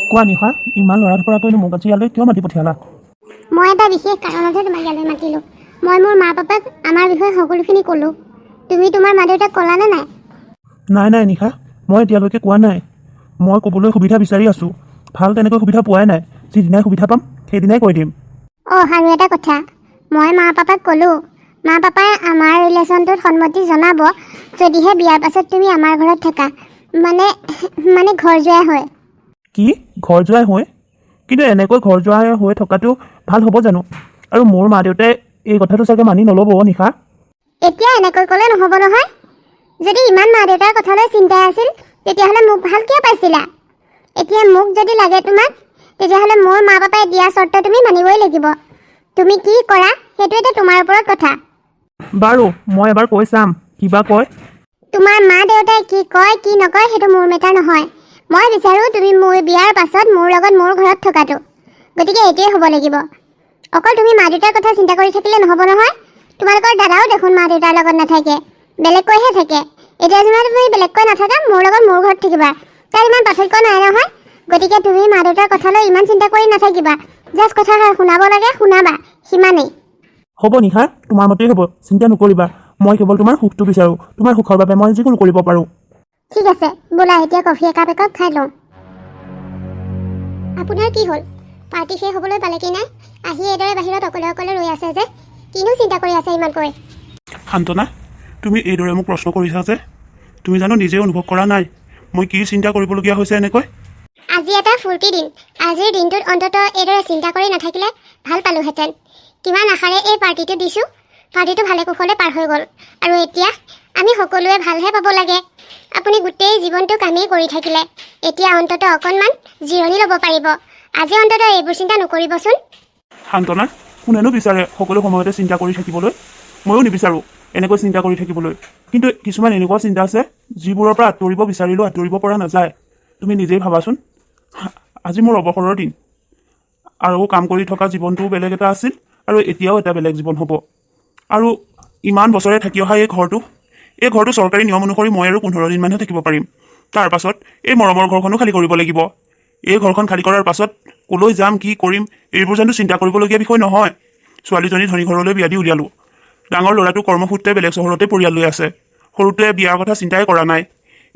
কোৱা নিশা, ইমান ল'ৰা ধপৰাকৈ মোক আজি ইয়ালৈ কিয় মাতি পঠিয়ালা? মই এটা বিশেষ কাৰণতহে তোমাক ইয়ালৈ মাতিলোঁ। মই মোৰ মা পাপাক আমাৰ বিষয়ে সকলোখিনি ক'লোঁ। তুমি তোমাৰ মা দেউতাক ক'লানে নাই? নাই নিশা, মই এতিয়ালৈকে কোৱা নাই। মই ক'বলৈ সুবিধা বিচাৰি আছোঁ। ভাল তেনেকৈ সুবিধা পোৱাই নাই। যিদিনাই সুবিধা পাম সেইদিনাই কৈ দিম। আৰু এটা কথা, মই মা পাপাক ক'লোঁ। মা পাপাই আমাৰ ৰিলেশ্যনটোত সন্মতি জনাব যদিহে বিয়াৰ পাছত তুমি আমাৰ ঘৰত থাকা, মানে ঘৰ যোৱাই হয়। কি ঘৰ যোৱাই হয়? কিন্তু এনেকৈ ঘৰ যোৱাই হৈ থকাটো ভাল হ'ব জানো? আৰু মোৰ মা দেউতাই এই কথাটো চাগে মানি নল'ব নিশা। এতিয়া এনেকৈ ক'লে নহ'ব নহয়। যদি ইমান মা দেউতাৰ কথালৈ চিন্তাই আছিল, তেতিয়াহ'লে মোক ভাল কিয় পাইছিলা? এতিয়া মোক যদি লাগে তোমাক, তেতিয়াহ'লে মোৰ মা পাপাই দিয়া চৰ্ত তুমি মানিবই লাগিব। তুমি কি কৰা সেইটো এতিয়া তোমাৰ ওপৰত কথা। বাৰু মই এবাৰ কৈ চাম, কিবা কয়। তোমাৰ মা দেউতাই কি কয় কি নকয় সেইটো মোৰ মেটাৰ নহয়। মই বিচাৰোঁ তুমি মোৰ বিয়াৰ পাছত মোৰ লগত মোৰ ঘৰত থকাটো। গতিকে এইটোৱে হ'ব লাগিব। অকল তুমি মা দেউতাৰ কথা চিন্তা কৰি থাকিলে নহ'ব নহয়। তোমালোকৰ দাদাও দেখোন মা দেউতাৰ লগত নাথাকে, বেলেগকৈহে থাকে। এতিয়া যেনিবা তুমি বেলেগকৈ নাথাকা, মোৰ লগত মোৰ ঘৰত থাকিবা। তাৰ ইমান পাৰ্থক্য নাই নহয়। গতিকে তুমি মা দেউতাৰ কথালৈ ইমান চিন্তা কৰি নাথাকিবা। জাষ্ট কথাষাৰ শুনাব লাগে শুনাবা, সিমানেই। হ'ব নিশা, তোমাৰ মতেই হ'ব। চিন্তা নকৰিবা। মই কেৱল তোমাৰ সুখটো বিচাৰোঁ। তোমাৰ সুখৰ বাবে মই যিকোনো কৰিব পাৰোঁ। ঠিক আছে, ব'লা এতিয়া কফি একাপ খাই লওঁ। আপোনাৰ কি হ'ল? পাৰ্টি শেষ হ'বলৈ পালে কি নাই? আহি এইদৰে বাহিৰত অকলে অকলে ৰৈ আছে যে, কিনো চিন্তা কৰি আছে ইমানকৈ? শান্তনা, তুমি এইদৰে মোক প্ৰশ্ন কৰিছা যে? তুমি জানো নিজে অনুভৱ কৰা নাই মই কি চিন্তা কৰিবলগীয়া হৈছে এনেকৈ? আজি এটা ফূৰ্তি দিন। আজিৰ দিনটোত অন্ততঃ এইদৰে চিন্তা কৰি নাথাকিলে ভাল পালোহেঁতেন। কিমান আশাৰে এই পাৰ্টিটো দিছোঁ। পাৰ্টিটো ভালে কুশলে পাৰ হৈ গ'ল। আৰু এতিয়া আমি সকলোৱে ভালহে পাব লাগে। আপুনি গোটেই জীৱনটো কামেই কৰি থাকিলে। এতিয়া অন্ততঃ অকণমান জিৰণি ল'ব পাৰিব। আজি অন্ততঃ এইবোৰ চিন্তা নকৰিবচোন। শান্তনা, কোনেনো বিচাৰে সকলো সময়তে চিন্তা কৰি থাকিবলৈ? ময়ো নিবিচাৰোঁ এনেকৈ চিন্তা কৰি থাকিবলৈ। কিন্তু কিছুমান এনেকুৱা চিন্তা আছে যিবোৰৰ পৰা আঁতৰিব বিচাৰিলেও আঁতৰিব পৰা নাযায়। তুমি নিজেই ভাবাচোন, আজি মোৰ অৱসৰৰ দিন। আৰু কাম কৰি থকা জীৱনটোও বেলেগ এটা আছিল, আৰু এতিয়াও এটা বেলেগ জীৱন হ'ব। আৰু ইমান বছৰে থাকি অহা এই ঘৰটো চৰকাৰী নিয়ম অনুসৰি মই আৰু 15 দিনমানহে থাকিব পাৰিম। তাৰ পাছত এই মৰমৰ ঘৰখনো খালী কৰিব লাগিব। এই ঘৰখন খালী কৰাৰ পাছত ক'লৈ যাম, কি কৰিম, এইবোৰ জানো চিন্তা কৰিবলগীয়া বিষয় নহয়। ছোৱালীজনী ধনী ঘৰলৈ বিয়া দি উলিয়ালোঁ। ডাঙৰ ল'ৰাটো কৰ্মসূত্ৰে বেলেগ চহৰতে পৰিয়াল লৈ আছে। সৰুটোৱে বিয়াৰ কথা চিন্তাই কৰা নাই।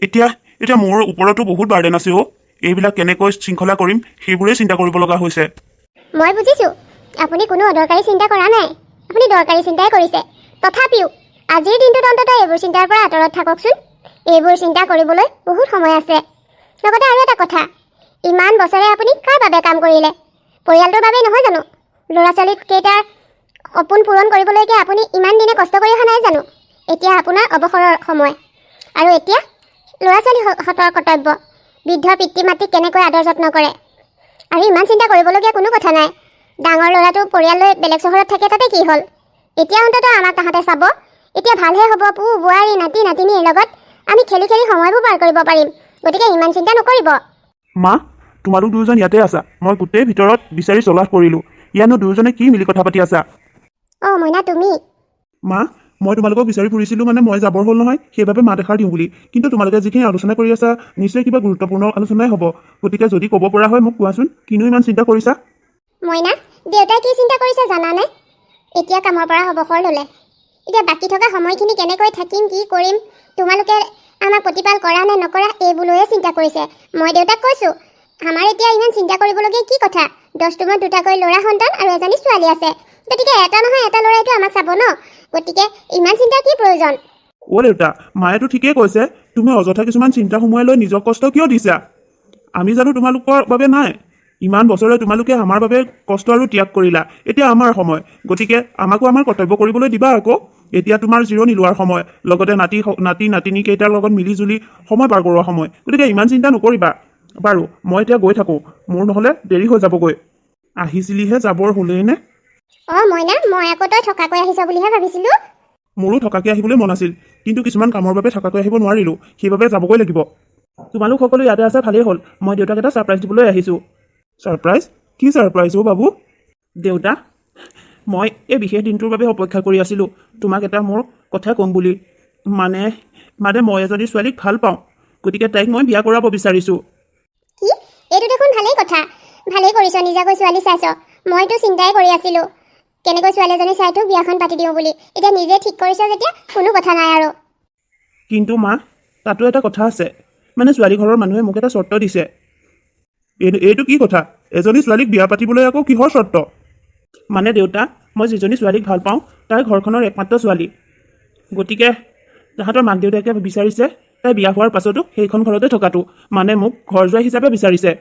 এতিয়া মোৰ ওপৰতো বহুত বাৰ্ডেন আছে অ'। এইবিলাক কেনেকৈ শৃংখলা কৰিম সেইবোৰেই চিন্তা কৰিব লগা হৈছে। মই বুজিছোঁ, আপুনি কোনো অদৰকাৰী চিন্তা কৰা নাই। আপুনি দৰকাৰী চিন্তাই কৰিছে। তথাপিও আজিৰ দিনটোত অন্ততঃ এইবোৰ চিন্তাৰ পৰা আঁতৰত থাককচোন। এইবোৰ চিন্তা কৰিবলৈ বহুত সময় আছে। লগতে আৰু এটা কথা, ইমান বছৰে আপুনি কাৰ বাবে কাম কৰিলে? পৰিয়ালটোৰ বাবে নহয় জানো? ল'ৰা ছোৱালীকেইটাৰ সপোন পূৰণ কৰিবলৈকে আপুনি ইমান দিনে কষ্ট কৰি অহা নাই জানো? এতিয়া আপোনাৰ অৱসৰৰ সময়। আৰু এতিয়া ল'ৰা ছোৱালীহঁতৰ কৰ্তব্য বৃদ্ধ পিতৃ মাতৃক কেনেকৈ আদৰ যত্ন কৰে। আৰু ইমান চিন্তা কৰিবলগীয়া কোনো কথা নাই। ডাঙৰ ল'ৰাটো পৰিয়াল লৈ বেলেগ চহৰত থাকে, তাতে কি হ'ল? এতিয়া অন্ততঃ আমাক তাহাঁতে চাব। এতিয়া ভালহে হ'ব। পু বোৱাৰী নাতি নাতিনীৰ লগত আমি খেলি খেলি সময়বোৰ পাৰ কৰিব পাৰিম। গতিকে ইমান চিন্তা নকৰিব। মা, তোমালোক দুয়োজন ইয়াতে আছা। মই গোটেই ভিতৰত বিচাৰি চলাহ কৰিলোঁ। ইয়ানো দুয়োজনে কি মিলি কথা পাতি আছা? অঁ মইনা, তুমি? মা, মই তোমালোকক বিচাৰি ফুৰিছিলোঁ মই যাবৰ হ'ল নহয়, সেইবাবে মাত এষাৰ দিওঁ বুলি। কিন্তু তোমালোকে যিখিনি আলোচনা কৰি আছা নিশ্চয় কিবা গুৰুত্বপূৰ্ণ আলোচনাই হ'ব। গতিকে যদি ক'ব পৰা হয় মোক কোৱাচোন, কিনো ইমান চিন্তা কৰিছা? মইনা, দেউতাই কি চিন্তা কৰিছে জানানে? এতিয়া কামৰ পৰা অৱসৰ ল'লে। এতিয়া বাকী থকা সময়খিনি কেনেকৈ থাকিম, কি কৰিম, তোমালোকে আমাক প্ৰতিপাল কৰা নে নকৰা এইবোৰলৈয়ে চিন্তা কৰিছে। মই দেউতাক কৈছোঁ, আমাৰ এতিয়া ইমান চিন্তা কৰিবলগীয়া কি কথা? 10 টোমত 2টাকৈ ল'ৰা সন্তান আৰু এজনী ছোৱালী আছে। গতিকে এটা নহয় এটা ল'ৰাইতো আমাক চাব ন। গতিকে ইমান চিন্তাৰ কি প্ৰয়োজন? অ' দেউতা, মায়েতো ঠিকেই কৈছে। তুমি অযথা কিছুমান চিন্তা সোমোৱাই লৈ নিজক কষ্ট কিয় দিছা? আমি জানো তোমালোকৰ বাবে নাই? ইমান বছৰে তোমালোকে আমাৰ বাবে কষ্ট আৰু ত্যাগ কৰিলা। এতিয়া আমাৰ সময়। গতিকে আমাকো আমাৰ কৰ্তব্য কৰিবলৈ দিবা আকৌ। এতিয়া তোমাৰ জিৰণি লোৱাৰ সময়, লগতে নাতি নাতিনীকেইটাৰ লগত মিলি জুলি সময় পাৰ কৰোৱা সময়। গতিকে ইমান চিন্তা নকৰিবা। বাৰু মই এতিয়া গৈ থাকোঁ, মোৰ নহ'লে দেৰি হৈ যাবগৈ। আহিছিলিহে, যাবৰ হ'লেই নে? অঁ মইনা, মই আকৌ তই থকাকৈ আহিছ বুলিহে ভাবিছিলোঁ। মোৰো থকাকৈ আহিবলৈ মন আছিল, কিন্তু কিছুমান কামৰ বাবে থকাকৈ আহিব নোৱাৰিলোঁ। সেইবাবে যাবগৈ লাগিব। তোমালোক সকলো ইয়াতে আছা, ভালেই হ'ল। মই দেউতাক এটা ছাৰপ্ৰাইজ দিবলৈ আহিছোঁ। ছাৰপ্ৰাইজ? কি ছাৰপ্ৰাইজ অ' বাবু? দেউতা, মই এই বিশেষ দিনটোৰ বাবে অপেক্ষা কৰি আছিলোঁ। তোমাক এটা মোৰ কথা ক'ম বুলি। মানে মই এজনী ছোৱালীক ভাল পাওঁ। গতিকে তাইক মই বিয়া কৰাব বিচাৰিছোঁ। কি? এইটো দেখোন ভালেই কৰিছ নিজাকৈ ছোৱালী চাইছ মইতো চিন্তাই কৰি আছিলোঁ কেনেকৈ ছোৱালী এজনী চাই থৈ বিয়াখন পাতি দিওঁ বুলি এতিয়া নিজে ঠিক কৰিছ যেতিয়া কোনো কথা নাই আৰু কিন্তু মা তাতো এটা কথা আছে মানে ছোৱালী ঘৰৰ মানুহে মোক এটা চৰ্ত দিছে এইটো কি কথা এজনী ছোৱালীক বিয়া পাতিবলৈ আকৌ কিহৰ চৰ্ত মানে দেউতা মই যিজনী ছোৱালীক ভাল পাওঁ তাই ঘৰখনৰ একমাত্ৰ ছোৱালী গতিকে তাহাঁতৰ মাক দেউতাকে বিচাৰিছে তাই বিয়া হোৱাৰ পাছতো সেইখন ঘৰতে থকাটো মানে মোক ঘৰ জোৱাই হিচাপে বিচাৰিছে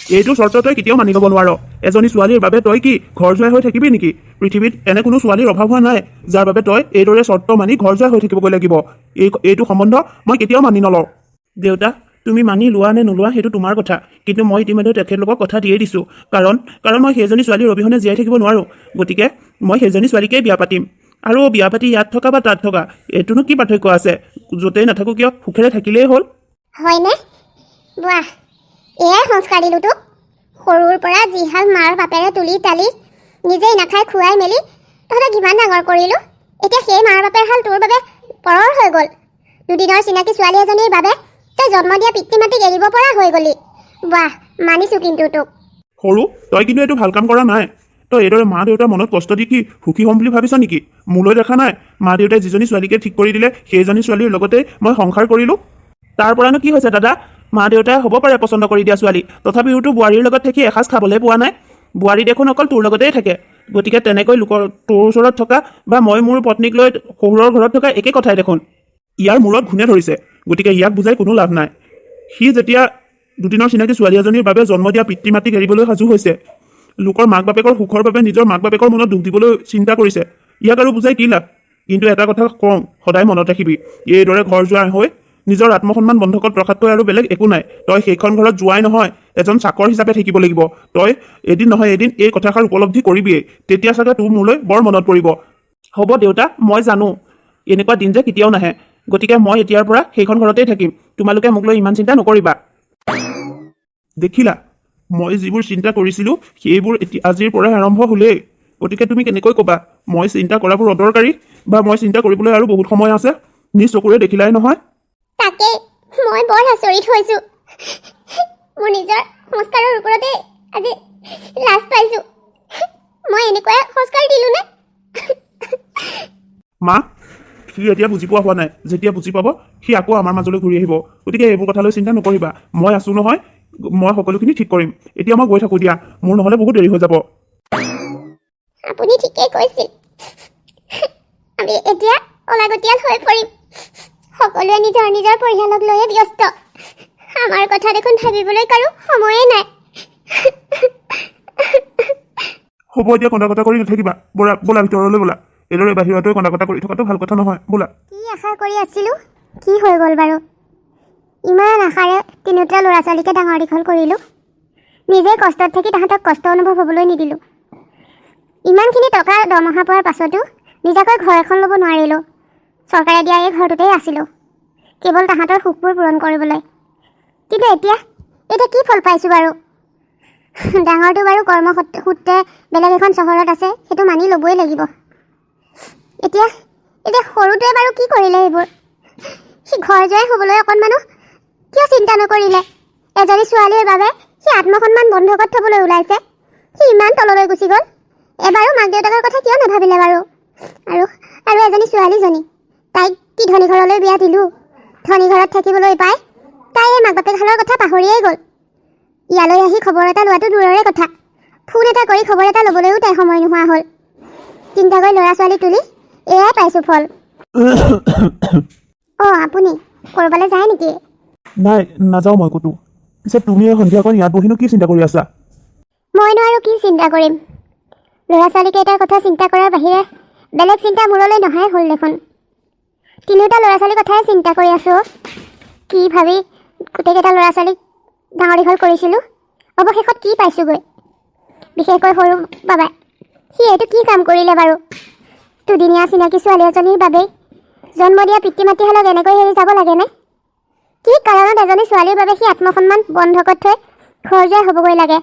এইটো চৰ্ত তই কেতিয়াও মানি ল'ব নোৱাৰ এজনী ছোৱালীৰ বাবে তই কি ঘৰ জোৱাই হৈ থাকিবি নেকি পৃথিৱীত এনে কোনো ছোৱালীৰ অভাৱ হোৱা নাই যাৰ বাবে তই এইদৰে চৰ্ত মানি ঘৰ জোৱাই হৈ থাকিবগৈ লাগিব এইটো সম্বন্ধ মই কেতিয়াও মানি নলওঁ দেউতা তুমি মানি লোৱা নে নোলোৱা সেইটো তোমাৰ কথা কিন্তু মই ইতিমধ্যে তেখেতলোকক কথা দিয়েই দিছোঁ কাৰণ মই সেইজনী ছোৱালীৰ অবিহনে জীয়াই থাকিব নোৱাৰোঁ গতিকে মই সেইজনী ছোৱালীকেই বিয়া পাতিম আৰু বিয়া পাতি ইয়াত থকা বা তাত থকা এইটোনো কি পাৰ্থক্য আছে য'তেই নাথাকোঁ কিয় সুখেৰে থাকিলেই হ'ল হয়নে বাহ এয়াই সংস্কাৰ দিলোঁ তোক সৰুৰ পৰা যিহাল মাৰ বাপেৰে তুলি তালি নিজেই নাখাই খুৱাই মেলি তহঁতক কিমান ডাঙৰ কৰিলোঁ এতিয়া সেই মাৰ বাপেৰ হাল তোৰ বাবে পৰৰ হৈ গ'ল দুদিনৰ চিনাকি ছোৱালী এজনীৰ বাবে তই জন্ম দিয়া পিতৃ মাতৃক এৰিব পৰা হৈ গ'লি বাহ মানিছোঁ কিন্তু তোক সৰু তই কিন্তু এইটো ভাল কাম কৰা নাই তই এইদৰে মা দেউতাৰ মনত কষ্ট দি কি সুখী হ'ম বুলি ভাবিছ নেকি মোলৈ দেখা নাই মা দেউতাই যিজনী ছোৱালীকে ঠিক কৰি দিলে সেইজনী ছোৱালীৰ লগতে মই সংসাৰ কৰিলোঁ তাৰ পৰানো কি হৈছে দাদা মা দেউতাই হ'ব পাৰে পচন্দ কৰি দিয়া ছোৱালী তথাপিওতো বোৱাৰীৰ লগত থাকি এসাঁজ খাবলৈ পোৱা নাই বোৱাৰী দেখোন অকল তোৰ লগতেই থাকে গতিকে তেনেকৈ তোৰ ওচৰত থকা বা মই মোৰ পত্নীক লৈ শহুৰৰ ঘৰত থকা একে কথাই দেখোন ইয়াৰ মূৰত ঘূণে ধৰিছে গতিকে ইয়াক বুজাই কোনো লাভ নাই সি যেতিয়া দুদিনৰ চিনাকি ছোৱালী এজনীৰ বাবে জন্ম দিয়া পিতৃ মাতৃক এৰিবলৈ সাজু হৈছে লোকৰ মাক বাপেকৰ সুখৰ বাবে নিজৰ মাক বাপেকৰ মনত দুখ দিবলৈ চিন্তা কৰিছে ইয়াক আৰু বুজাই কি লাভ কিন্তু এটা কথা কওঁ সদায় মনত ৰাখিবি এইদৰে ঘৰ জোৱাই হৈ নিজৰ আত্মসন্মান বন্ধকত ৰখাতকৈ আৰু বেলেগ একো নাই তই সেইখন ঘৰত জোৱাই নহয় এজন চাকৰ হিচাপে থাকিব লাগিব তই এদিন নহয় এদিন এই কথাষাৰ উপলব্ধি কৰিবিয়েই তেতিয়া চাগে তোৰ মোলৈ বৰ মনত পৰিব হ'ব দেউতা মই জানো এনেকুৱা দিন যে কেতিয়াও নাহে গতিকে মই এতিয়াৰ পৰা সেইখন ঘৰতেই থাকিম তোমালোকে মোক লৈ ইমান চিন্তা নকৰিবা দেখিলা মই যিবোৰ চিন্তা কৰিছিলোঁ সেইবোৰ আজিৰ পৰাই আৰম্ভ হ'লেই গতিকে তুমি কেনেকৈ ক'বা মই চিন্তা কৰাবোৰ অদৰকাৰী বা মই চিন্তা কৰিবলৈ আৰু বহুত সময় আছে নিজ চকুৰে দেখিলাই নহয় তাকে মই বৰ আচৰিত হৈছোঁ মোৰ নিজৰ সংস্কাৰৰ ওপৰতে আজি লাজ পাইছোঁ মই এনেকুৱা সংস্কাৰ দিলোঁ নে মা সি এতিয়া বুজি পোৱা হোৱা নাই যেতিয়া বুজি পাব সি আকৌ আমাৰ মাজলৈ ঘূৰি আহিব গতিকে এইবোৰ কথালৈ চিন্তা নকৰিবা মই আছোঁ নহয় মই সকলোখিনি ঠিক কৰিম এতিয়া মই গৈ থাকোঁ দিয়া মোৰ নহ'লে বহুত দেৰি হৈ যাব আপুনি ঠিকেই কৈছিল আমি এতিয়া অলাগতিয়াল হৈ পৰিম সকলোৱে নিজৰ নিজৰ পৰিয়ালক লৈয়ে ব্যস্ত আমাৰ কথা দেখোন ভাবিবলৈ কাৰো সময়ে নাই হ'ব এতিয়া কন্দা কটা কৰি নাথাকিবা ব'লা ভিতৰলৈ ব'লা এইদৰে বাহিৰতে কন্দা কটা কৰি থকাটো ভাল কথা নহয় ব'লা কি আশা কৰি আছিলোঁ কি হৈ গ'ল বাৰু ইমান আশাৰে তিনিওটা ল'ৰা ছোৱালীকে ডাঙৰ দীঘল কৰিলোঁ নিজে কষ্টত থাকি তাহাঁতক কষ্ট অনুভৱ হ'বলৈ নিদিলোঁ ইমানখিনি টকা দৰমহা পোৱাৰ পাছতো নিজাকৈ ঘৰ এখন ল'ব নোৱাৰিলোঁ চৰকাৰে দিয়া এই ঘৰটোতেই আছিলোঁ কেৱল তাহাঁতৰ সুখবোৰ পূৰণ কৰিবলৈ কিন্তু এতিয়া কি ফল পাইছোঁ বাৰু ডাঙৰটো বাৰু কৰ্মসূত্ৰে বেলেগ এখন চহৰত আছে সেইটো মানি ল'বই লাগিব এতিয়া সৰুটোৱে বাৰু কি কৰিলে এইবোৰ সি ঘৰ জোৱাই হ'বলৈ অকণমানো কিয় চিন্তা নকৰিলে এজনী ছোৱালীৰ বাবে সি আত্মসন্মান বন্ধকত থ'বলৈ ওলাইছে সি ইমান তললৈ গুচি গ'ল এবাৰো মাক দেউতাকৰ কথা কিয় নাভাবিলে বাৰু আৰু এজনী ছোৱালীজনী তাইক কি ধনী ঘৰলৈ বিয়া দিলোঁ ধনী ঘৰত থাকিবলৈ পাই তাই এই মাক বাপেকহালৰ কথা পাহৰিয়েই গ'ল ইয়ালৈ আহি খবৰ এটা লোৱাটো দূৰৰে কথা ফোন এটা কৰি খবৰ এটা ল'বলৈও তাই সময় নোহোৱা হ'ল চিন্তা কৰি ল'ৰা ছোৱালী তুলি এয়াই পাইছোঁ ফল অঁ আপুনি ক'ৰবালৈ যায় নেকি নাই নাযাওঁ মই ক'তো পিছে তুমি সন্ধিয়াখন ইয়াত বহিনো কি চিন্তা কৰি আছা মইনো আৰু কি চিন্তা কৰিম ল'ৰা ছোৱালীকেইটাৰ কথা চিন্তা কৰাৰ বাহিৰে বেলেগ চিন্তা মূৰলৈ নহাই হ'ল দেখোন তিনিওটা ল'ৰা ছোৱালীৰ কথাই চিন্তা কৰি আছোঁ কি ভাবি গোটেইকেইটা ল'ৰা ছোৱালীক ডাঙৰ দীঘল কৰিছিলোঁ অৱশেষত কি পাইছোঁগৈ বিশেষকৈ সৰু বাবাই সি এইটো কি কাম কৰিলে বাৰু দুদিনীয়া চিনাকি ছোৱালী এজনীৰ বাবেই জন্ম দিয়া পিতৃ মাতৃহালক এনেকৈ এৰি যাব লাগেনে কি কাৰণত এজনী ছোৱালীৰ বাবে সি আত্মসন্মান বন্ধকত থৈ ঘৰ জোৱাই হ'বগৈ লাগে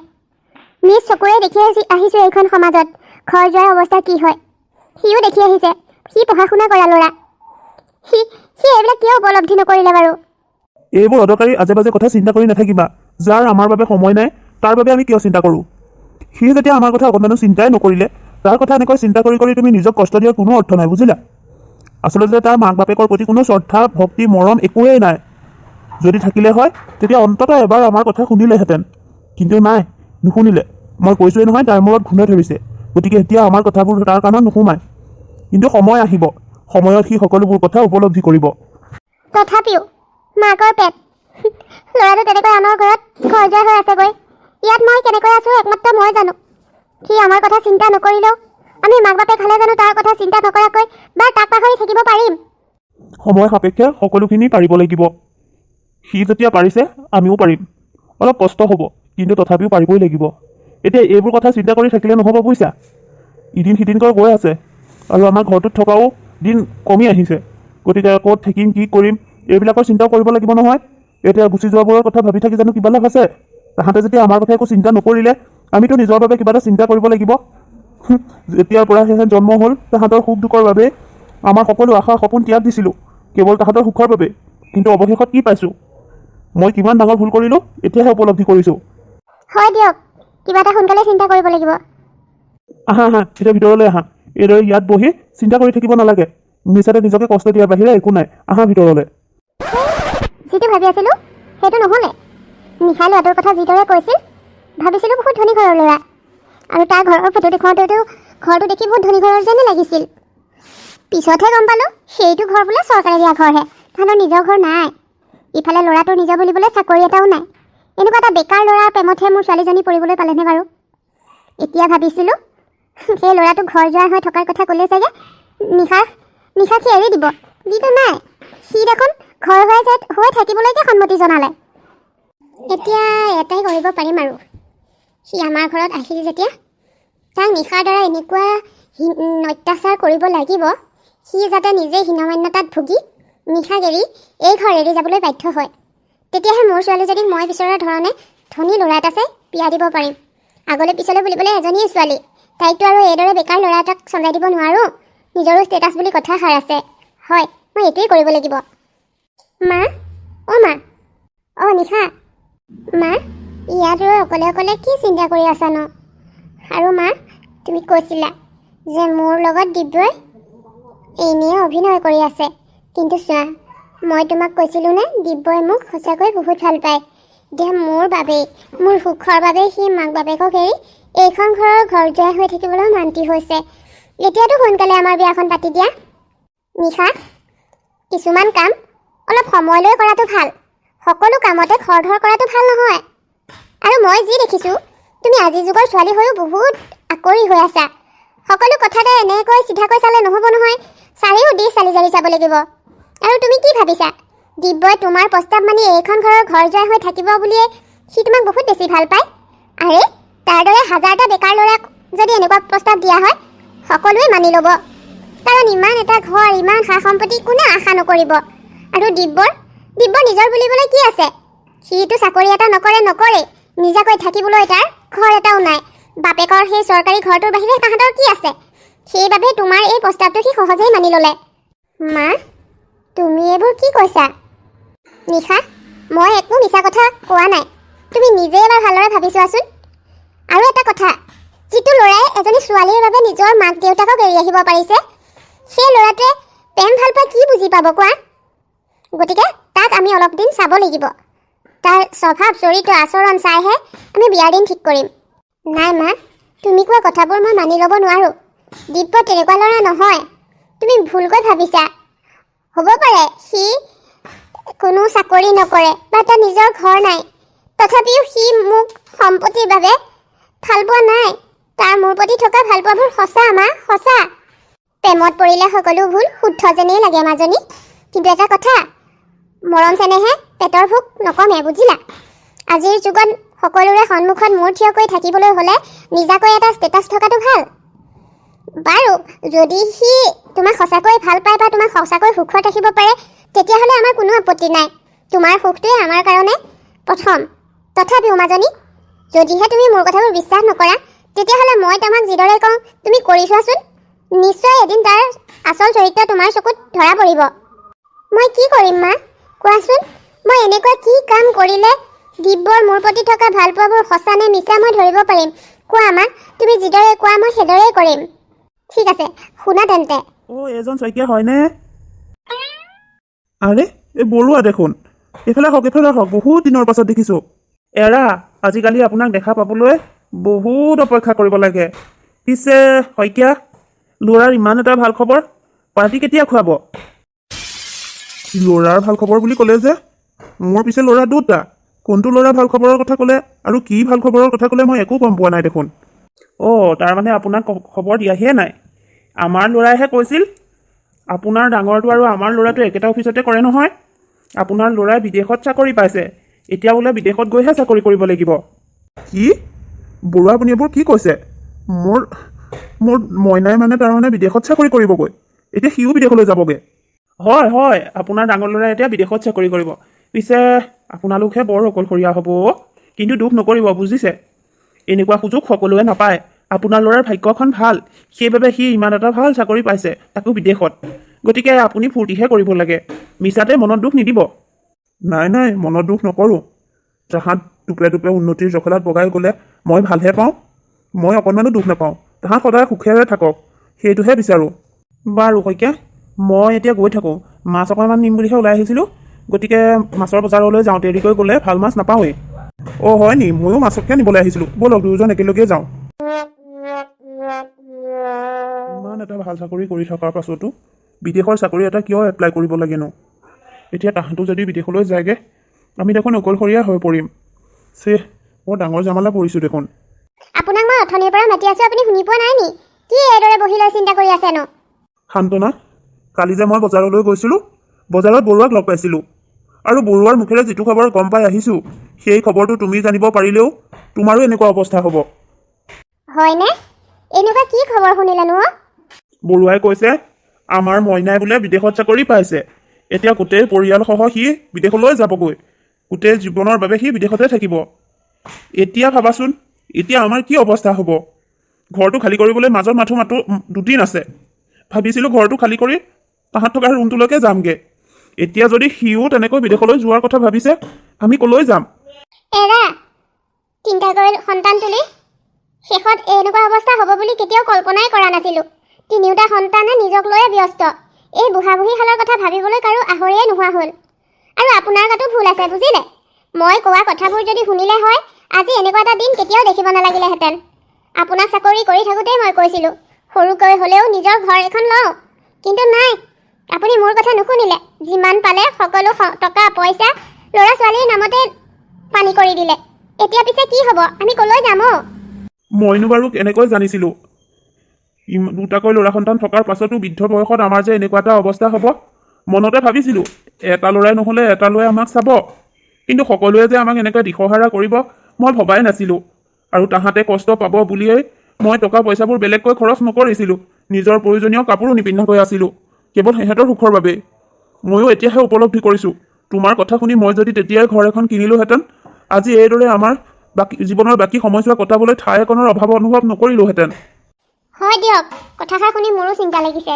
নিজ চকুৰে দেখি আহিছোঁ এইখন সমাজত ঘৰ জোৱাৰ অৱস্থা কি হয় সিও দেখি আহিছে সি পঢ়া শুনা কৰা ল'ৰা সি এইবিলাক কিয় উপলব্ধি নকৰিলে বাৰু এইবোৰ অদৰকাৰী আজে বাজে কথা চিন্তা কৰি নাথাকিবা যাৰ আমাৰ বাবে সময় নাই তাৰ বাবে আমি কিয় চিন্তা কৰোঁ? সি যেতিয়া আমাৰ কথা অকণমানো চিন্তাই নকৰিলে, তাৰ কথা এনেকৈ চিন্তা কৰি কৰি তুমি নিজক কষ্ট দিয়াৰ কোনো অৰ্থ নাই, বুজিলা? আচলতে তাৰ মাক বাপেকৰ প্ৰতি কোনো শ্ৰদ্ধা, ভক্তি, মৰম একোৱেই নাই। যদি থাকিলে হয় তেতিয়া অন্ততঃ এবাৰ আমাৰ কথা শুনিলেহেঁতেন, কিন্তু নাই, নুশুনিলে। মই কৈছোঁৱেই নহয়, তাৰ মূৰত ঘূণে ধৰিছে। গতিকে এতিয়া আমাৰ কথাবোৰ তাৰ কাণত নোসোমায়। কিন্তু সময় আহিব, সময়ত সি সকলোবোৰ কথা উপলব্ধি কৰিব। তথাপিও মাকৰ পেট, ল'ৰাটো তেনেকৈ আনৰ ঘৰত ঘৰজোৱাই হৈ আছেগৈ। ইয়াত মই কেনেকৈ আছোঁ একমাত্ৰ মই জানো। সি আমাৰ কথা চিন্তা নকৰিলেও আমি মাক বাপেক হ'লে জানো তাৰ কথা চিন্তা নকৰাকৈ বা তাক পাহৰি থাকিব পাৰিম? সময় সাপেক্ষে সকলোখিনি পাৰিব লাগিব। সি যেতিয়া পাৰিছে আমিও পাৰিম। অলপ কষ্ট হ'ব, কিন্তু তথাপিও পাৰিবই লাগিব। এতিয়া এইবোৰ কথা চিন্তা কৰি থাকিলে নহ'ব, বুজিছা? ইদিন সিদিনকৈ গৈ আছে আৰু আমাৰ ঘৰটোত থকাও দিন কমি আহিছে। গতিকে ক'ত থাকিম, কি কৰিম, এইবিলাকৰ চিন্তাও কৰিব লাগিব নহয়। এতিয়া গুচি যোৱাবোৰৰ কথা ভাবি থাকি জানো কিবা লাভ আছে? তাহাঁতে যেতিয়া আমাৰ কথা একো চিন্তা নকৰিলে, আমিতো নিজৰ বাবে কিবা এটা চিন্তা কৰিব লাগিব। যেতিয়াৰ পৰা সেহে জন্ম হ'ল, তাহাঁতৰ সুখ দুখৰ বাবে আমাৰ সকলো আশা সপোন ত্যাগ দিছিলোঁ, কেৱল তাহাঁতৰ সুখৰ বাবে। কিন্তু অৱশেষত কি পাইছোঁ? মই কিমান ডাঙৰ ভুল কৰিলোঁ এতিয়াহে উপলব্ধি কৰিছোঁ। হয় দিয়ক, কিবা এটা সোনকালে চিন্তা কৰিব লাগিব। আহা আহা, এতিয়া ভিতৰলৈ আহা। এইদৰে ইয়াত বহি চিন্তা কৰি থাকিব নালাগে। মিছাতে নিজকে কষ্ট দিয়াৰ বাহিৰে একো নাই। আহা ভিতৰলৈ। যিটো ভাবি আছিলোঁ সেইটো নহ'লে। নিশা ল'ৰাটোৰ কথা যিদৰে কৈছিল, ভাবিছিলোঁ বহুত ধনী ঘৰৰ ল'ৰা, আৰু তাৰ ঘৰৰ ফটো দেখুৱাওঁতেতো ঘৰটো দেখি বহুত ধনী ঘৰৰ যেনে লাগিছিল। পিছতহে গম পালোঁ সেইটো ঘৰ বোলে চৰকাৰে দিয়া ঘৰহে, তাহাঁতৰ নিজৰ ঘৰ নাই। ইফালে ল'ৰাটোৰ নিজৰ বুলিবলৈ চাকৰি এটাও নাই। এনেকুৱা এটা বেকাৰ ল'ৰাৰ প্ৰেমতহে মোৰ ছোৱালীজনী পৰিবলৈ পালেনে বাৰু? এতিয়া ভাবিছিলোঁ সেই ল'ৰাটো ঘৰ যোৱাৰ হৈ থকাৰ কথা ক'লে চাগে নিশা সি এৰি দিব, কিন্তু নাই, সি দেখোন ঘৰ হৈ থাকিবলৈকে সন্মতি জনালে। এতিয়া এটাই কৰিব পাৰিম আৰু, সি আমাৰ ঘৰত আহিল যেতিয়া তাক নিশাৰ দ্বাৰা এনেকুৱা অত্যাচাৰ কৰিব লাগিব, সি যাতে নিজে হীনমান্যতাত ভুগি নিশাক এৰি এই ঘৰ এৰি যাবলৈ বাধ্য হয়। তেতিয়াহে মোৰ ছোৱালীজনীক মই বিচৰাৰ ধৰণে ধনী ল'ৰা এটা চাই বিয়া দিব পাৰিম। আগলৈ পিছলৈ বুলিবলৈ এজনীয়ে ছোৱালী, তাইকতো আৰু এইদৰে বেকাৰ ল'ৰা এটাক চলাই দিব নোৱাৰোঁ। নিজৰো ষ্টেটাছ বুলি কথা সাৰ আছে। হয়, মই এইটোৱেই কৰিব লাগিব। মা, অ' নিশা, মা ইয়াত ৰৈ অকলে অকলে কি চিন্তা কৰি আছা ন? আৰু মা, তুমি কৈছিলা যে মোৰ লগত দিব্যই এনেই অভিনয় কৰি আছে, কিন্তু চোৱা, মই তোমাক কৈছিলোঁ নে দিব্যই মোক সঁচাকৈ বহুত ভাল পায়। এতিয়া মোৰ বাবেই, মোৰ সুখৰ বাবেই সি মাক বাপেকক এৰি এইখন ঘৰৰ ঘৰ জোৱাই হৈ থাকিবলৈ মান্তি হৈছে। এতিয়াতো সোনকালে আমাৰ বিয়াখন পাতি দিয়া। নিশা, কিছুমান কাম অলপ সময় লৈ কৰাটো ভাল, সকলো কামতে খৰধৰ কৰাটো ভাল নহয়। আৰু মই যি দেখিছোঁ, তুমি আজিৰ যুগৰ ছোৱালী হৈও বহুত আকৰি হৈ আছা। সকলো কথাতে এনেকৈ চিধাকৈ চালে নহ'ব নহয়, চাৰিও দি চালি জাৰি চাব লাগিব। আৰু তুমি কি ভাবিছা, দিব্যই তোমাৰ প্ৰস্তাৱ মানি এইখন ঘৰৰ ঘৰ জোৱাই হৈ থাকিব বুলিয়ে সি তোমাক বহুত বেছি ভাল পায়? আৰে তাৰ দৰে হাজাৰটা বেকাৰ ল'ৰাক যদি এনেকুৱা প্ৰস্তাৱ দিয়া হয়, সকলোৱে মানি ল'ব, কাৰণ ইমান এটা ঘৰ, ইমান সা সম্পত্তি কোনে আশা নকৰিব। আৰু দিব্যৰ নিজৰ বুলিবলৈ কি আছে? সিটো চাকৰি এটা নকৰে, নিজাকৈ থাকিবলৈ তাৰ ঘৰ এটাও নাই। বাপেকৰ সেই চৰকাৰী ঘৰটোৰ বাহিৰে তাহাঁতৰ কি আছে? সেইবাবে তোমাৰ এই প্ৰস্তাৱটো সি সহজেই মানি ল'লে। মা, তুমি এইবোৰ কি কৈছা? নিশা, মই একো মিছা কথা কোৱা নাই, তুমি নিজে এবাৰ ভালদৰে ভাবি চোৱাচোন। আৰু এটা কথা, যিটো ল'ৰাই এজনী ছোৱালীৰ বাবে নিজৰ মাক দেউতাকক এৰি আহিব পাৰিছে, সেই ল'ৰাটোৱে প্ৰেম ভাল পাই কি বুজি পাব কোৱা? গতিকে তাক আমি অলপ দিন চাব লাগিব। তাৰ স্বভাৱ চৰিত্ৰ আচৰণ চাইহে আমি বিয়াৰ দিন ঠিক কৰিম। নাই মা, তুমি কোৱা কথাবোৰ মই মানি ল'ব নোৱাৰোঁ। দিব্য তেনেকুৱা ল'ৰা নহয়, তুমি ভুলকৈ ভাবিছা। হ'ব পাৰে সি কোনো চাকৰি নকৰে বা তাৰ নিজৰ ঘৰ নাই, তথাপিও সি মোক সম্পত্তিৰ বাবে ভাল পোৱা নাই। তাৰ মোৰ প্ৰতি থকা ভাল পোৱাবোৰ সঁচা মা, সঁচা। প্ৰেমত পৰিলে সকলো ভুল শুদ্ধ যেনেই লাগে মাজনী, কিন্তু এটা কথা, মৰম চেনেহে পেটৰ ভোক নকমে, বুজিলা? আজিৰ যুগত সকলোৰে সন্মুখত মূৰ থিয় কৰি থাকিবলৈ হ'লে নিজাকৈ এটা ষ্টেটাছ থকাটো ভাল। বাৰু যদি সি তোমাক সঁচাকৈ ভাল পায় বা তোমাক সঁচাকৈ সুখত ৰাখিব পাৰে, তেতিয়াহ'লে আমাৰ কোনো আপত্তি নাই। তোমাৰ সুখটোৱে আমাৰ কাৰণে প্ৰথম। তথাপিও মাজনী, যদিহে তুমি মোৰ কথাবোৰ বিশ্বাস নকৰা, তেতিয়াহ'লে মই তোমাক যিদৰে কওঁ তুমি কৰি চোৱাচোন। নিশ্চয় এদিন তাৰ আচল চৰিত্ৰ তোমাৰ চকুত ধৰা পৰিব। মই কি কৰিম মা, কোৱাচোন? মই এনেকুৱা কি কাম কৰিলে দিব্যৰ মোৰ প্ৰতি থকা ভালপোৱাবোৰ সঁচা নে মিছা মই ধৰিব পাৰিম। কোৱা আমাক, তুমি যিদৰে কোৱা মই সেইদৰেই কৰিম। ঠিক আছে, শুনা তেন্তে। এইজন শইকীয়া হয়নে? আৰে এই বৰুৱা দেখোন। এইফালে হওক, বহুত দিনৰ পাছত দেখিছোঁ। এৰা, আজিকালি আপোনাক দেখা পাবলৈ বহুত অপেক্ষা কৰিব লাগে। পিছে শইকীয়া, ল'ৰাৰ ইমান এটা ভাল খবৰ, পাৰ্টি কেতিয়া খুৱাব? ল'ৰাৰ ভাল খবৰ বুলি ক'লে যে? মোৰ পিছে ল'ৰা দুটা। কোনটো ল'ৰা ভাল খবৰৰ কথা ক'লে আৰু কি ভাল খবৰৰ কথা ক'লে মই একো গম পোৱা নাই দেখোন। তাৰমানে আপোনাক খবৰ দিয়াহিয়ে নাই? আমাৰ ল'ৰাইহে কৈছিল। আপোনাৰ ডাঙৰটো আৰু আমাৰ ল'ৰাটো একেটা অফিচতে কৰে নহয়। আপোনাৰ ল'ৰাই বিদেশত চাকৰি পাইছে, এতিয়া বোলে বিদেশত গৈহে চাকৰি কৰিব লাগিব। কি বৰুৱা, আপুনি এইবোৰ কি কৈছে? মোৰ মইনাই মানে তাৰমানে বিদেশত চাকৰি কৰিবগৈ, এতিয়া সিও বিদেশলৈ যাবগৈ? হয়, আপোনাৰ ডাঙৰ ল'ৰাই এতিয়া বিদেশত চাকৰি কৰিব। পিছে আপোনালোকহে বৰ অকলশৰীয়া হ'ব। কিন্তু দুখ নকৰিব বুজিছে, এনেকুৱা সুযোগ সকলোৱে নাপায়। আপোনাৰ ল'ৰাৰ ভাগ্যখন ভাল, সেইবাবে সি ইমান এটা ভাল চাকৰি পাইছে, তাকো বিদেশত। গতিকে আপুনি ফূৰ্তিহে কৰিব লাগে, মিছাতে মনত দুখ নিদিব। নাই, মনত দুখ নকৰোঁ। তাহাঁত টুপে উন্নতিৰ জখলাত বগাই গ'লে মই ভালহে পাওঁ। মই অকণমানো দুখ নাপাওঁ। তাহাঁত সদায় সুখেৰে থাকক, সেইটোহে বিচাৰোঁ। বাৰু শইকীয়া, মই এতিয়া গৈ থাকোঁ। মাছ অকণমান নিম বুলিহে ওলাই আহিছিলোঁ। গতিকে মাছৰ বজাৰলৈ যাওঁ, দেৰিকৈ গ'লে ভাল মাছ নাপাওঁৱেই। হয় নি? ময়ো মাছকে নিবলৈ আহিছিলোঁ। ব'লক দুয়োজন একেলগে যাওঁ। ইমান এটা ভাল চাকৰি কৰি থকাৰ পাছতো বিদেশৰ চাকৰি এটা কিয় এপ্লাই কৰিব লাগেনো? এতিয়া তাহাঁতো যদি বিদেশলৈ যায়গৈ, আমি দেখোন অকলশৰীয়া হৈ পৰিম। বৰ ডাঙৰ জামালা পৰিছোঁ দেখোন। আপোনাক মই অথনিৰ পৰা মাতি আছোঁ, আপুনি শুনি পোৱা নাই নি? কি এইদৰে বহি লৈ চিন্তা কৰি আছেনো? শান্তনা, কালি যে মই বজাৰলৈ গৈছিলোঁ, বজাৰত বৰুৱাক লগ পাইছিলোঁ। আৰু বৰুৱাৰ মুখেৰে যিটো খবৰ গম পাই আহিছোঁ, সেই খবৰটো তুমি জানিব পাৰিলেও তোমাৰো এনেকুৱা অৱস্থা হ'ব। হয়নে? এনেকুৱা কি খবৰ শুনিলেনো? বৰুৱাই কৈছে আমাৰ মইনাই বোলে বিদেশত চাকৰি পাইছে, এতিয়া গোটেই পৰিয়ালসহ সি বিদেশলৈ যাবগৈ। গোটেই জীৱনৰ বাবে সি বিদেশতে থাকিব। এতিয়া ভাবাচোন, এতিয়া আমাৰ কি অৱস্থা হ'ব? ঘৰটো খালী কৰিবলৈ মাজত মাথো 2 দিন আছে। ভাবিছিলোঁ ঘৰটো খালী কৰি তাহাঁত থকা ৰুমটোলৈকে যামগৈ। এতিয়া যদি সিও তেনেকৈ বিদেশলৈ যোৱাৰ কথা ভাবিছে, আমি ক'লৈ যাম? এৰা, চিন্তা কৰি সন্তান তুলি শেষত এনেকুৱা অৱস্থা হ'ব বুলি কেতিয়াও কল্পনাই কৰা নাছিলোঁ। তিনিওটা সন্তানে নিজক লৈয়ে ব্যস্ত। এই বুঢ়া-বুঢ়ী হালৰ কথা ভাবিবলৈ কাৰো আহৰিয়ে নোহোৱা হ'ল। আৰু আপোনাৰ গাতো ভুল আছে, বুজিলে? মই কোৱা কথাবোৰ যদি শুনিলে হয়, আজি এনেকুৱা এটা দিন কেতিয়াও দেখিব নালাগিলেহেঁতেন। আপোনাক চাকৰি কৰি থাকোঁতেই মই কৈছিলোঁ, সৰুকৈ হ'লেও নিজৰ ঘৰ এখন লওঁ। কিন্তু নাই, আপুনি মোৰ কথা নুশুনিলে। যিমান পালে সকলো টকা পইচা ল'ৰা-ছোৱালীৰ নামতে পানী কৰি দিলে। এতিয়া পিছে কি হ'ব? আমি ক'লৈ যাম? মইনো বাৰু কেনেকৈ জানিছিলোঁ দুটাকৈ ল'ৰা সন্তান থকাৰ পাছতো বৃদ্ধ বয়সত আমাৰ যে এনেকুৱা এটা অৱস্থা হ'ব? মনতে ভাবিছিলোঁ এটা ল'ৰাই নহ'লে এটা ল'ৰাই আমাক চাব, কিন্তু সকলোৱে যে আমাক এনেকৈ দিশহাৰা কৰিব মই ভবাই নাছিলোঁ। আৰু তাহাঁতে কষ্ট পাব বুলিয়েই মই টকা পইচাবোৰ বেলেগকৈ খৰচ নকৰিছিলোঁ। নিজৰ প্ৰয়োজনীয় কাপোৰো নিপিন্ধাকৈ আছিলোঁ, কেৱল সিহঁতৰ সুখৰ বাবেই। ময়ো এতিয়াহে উপলব্ধি কৰিছোঁ, তোমাৰ কথা শুনি মই যদি তেতিয়াই ঘৰ এখন কিনিলোহেঁতেন, আজি এইদৰে আমাৰ জীৱনৰ বাকী সময়ছোৱা কটাবলৈ ঠাই এখনৰ অভাৱ অনুভৱ নকৰিলোহেঁতেন। হয় দিয়ক, কথাষাৰ শুনি মোৰো চিন্তা লাগিছে।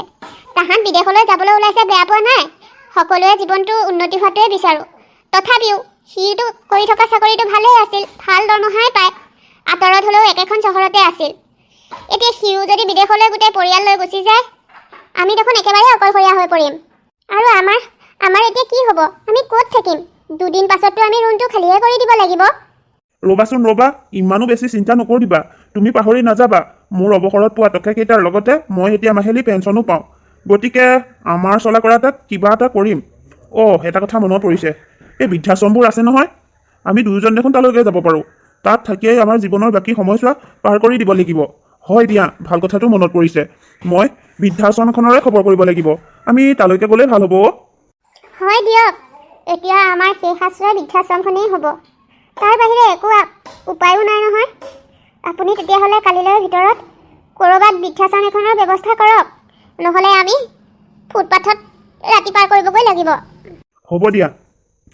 তাহাঁত বিদেশলৈ যাবলৈ ওলাইছে, বেয়া পোৱা নাই। সকলোৱে জীৱনটো উন্নতি হোৱাটোৱে বিচাৰোঁ। তথাপিও সিটো কৰি থকা চাকৰিটো ভালেই আছিল, ভাল দৰমহাই পায়। আঁতৰত হ'লেও একেখন চহৰতে আছিল। এতিয়া সিও যদি বিদেশলৈ গোটেই পৰিয়াল লৈ গুচি যায়, আমি দেখোন একেবাৰে অকলশৰীয়া হৈ পৰিম। আৰু আমাৰ এতিয়া কি হ'ব? আমি ক'ত থাকিম? 2 দিন পাছততো আমি ৰুমটো খালীহে কৰি দিব লাগিব। ৰ'বাচোন ৰ'বা, ইমানো বেছি চিন্তা নকৰিবা। তুমি পাহৰি নাযাবা, মোৰ অৱসৰত পোৱা টকাকেইটাৰ লগতে মই এতিয়া মাহিলী পেঞ্চনো পাওঁ। গতিকে আমাৰ চলা কৰা তাত কিবা এটা কৰিম। এটা কথা মনত পৰিছে, এই বৃদ্ধাশ্ৰমবোৰ আছে নহয়, আমি দুয়োজন দেখোন তালৈকে যাব পাৰোঁ। তাত থাকিয়েই আমাৰ জীৱনৰ বাকী সময়ছোৱা পাৰ কৰি দিব লাগিব। হয় দিয়া, ভাল কথাটো মনত পৰিছে। মই বৃদ্ধাশ্ৰমখনৰে খবৰ কৰিব লাগিব। আমি তালৈকে গ'লেই ভাল হ'ব। হয় দিয়ক, এতিয়া আমাৰ শেষ আশ্ৰয় বৃদ্ধাশ্ৰমখনেই হ'ব। তাৰ বাহিৰে একো উপায়ো নাই নহয়। আপুনি তেতিয়াহ'লে কালিলৈ ভিতৰত ক'ৰবাত বৃদ্ধাশ্ৰম এখনৰ ব্যৱস্থা কৰক, নহ'লে আমি ফুটপাথত ৰাতি পাৰ কৰিবগৈ লাগিব। হ'ব দিয়া,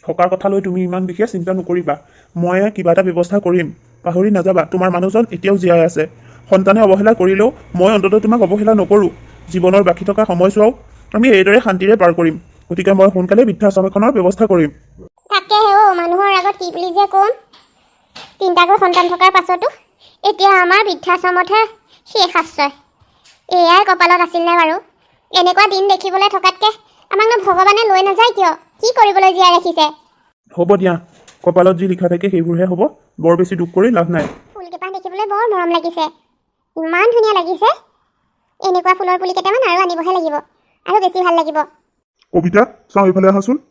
থকাৰ কথা লৈ তুমি ইমান বিশেষ চিন্তা নকৰিবা। মই কিবা এটা ব্যৱস্থা কৰিম। পাহৰি নাযাবা, তোমাৰ মানুহজন এতিয়াও জীয়াই আছে। সন্তানে অৱহেলা কৰিলেও মই অন্ততঃ তোমাক অৱহেলা নকৰোঁ। জীৱনৰ বাকী থকা সময়ছোৱাও আমি এইদৰে শান্তিৰে পাৰ কৰিম। গতিকে মই সোনকালে বৃদ্ধাশ্ৰম এখনৰ ব্যৱস্থা কৰিম। তাকেহে মানুহৰ আগত কি বুলি যে ক'ম। তিনিটাকৈ সন্তান থকাৰ পাছতো এতিয়া আমাৰ বৃদ্ধাশ্ৰমতহে শেষ আশ্ৰয়। এয়াই কপালত আছিল নে বাৰু? এনেকুৱা দিন দেখিবলৈ থকাতকৈ আমাকনো ভগৱানে লৈ নাযায় কিয়? কি কৰিবলৈ জীয়াই ৰাখিছে? হ'ব দিয়া, কপালত যি লিখা থাকে সেইবোৰহে হ'ব। বৰ বেছি দুখ কৰি লাভ নাই। ফুলকেইপাহ দেখিবলৈ বৰ মৰম লাগিছে, ইমান ধুনীয়া লাগিছে। এনেকুৱা ফুলৰ পুলি কেইটামান আৰু আনিবহে লাগিব, আৰু বেছি ভাল লাগিব। কবিতা, চাওঁ এইফালে আহাচোন।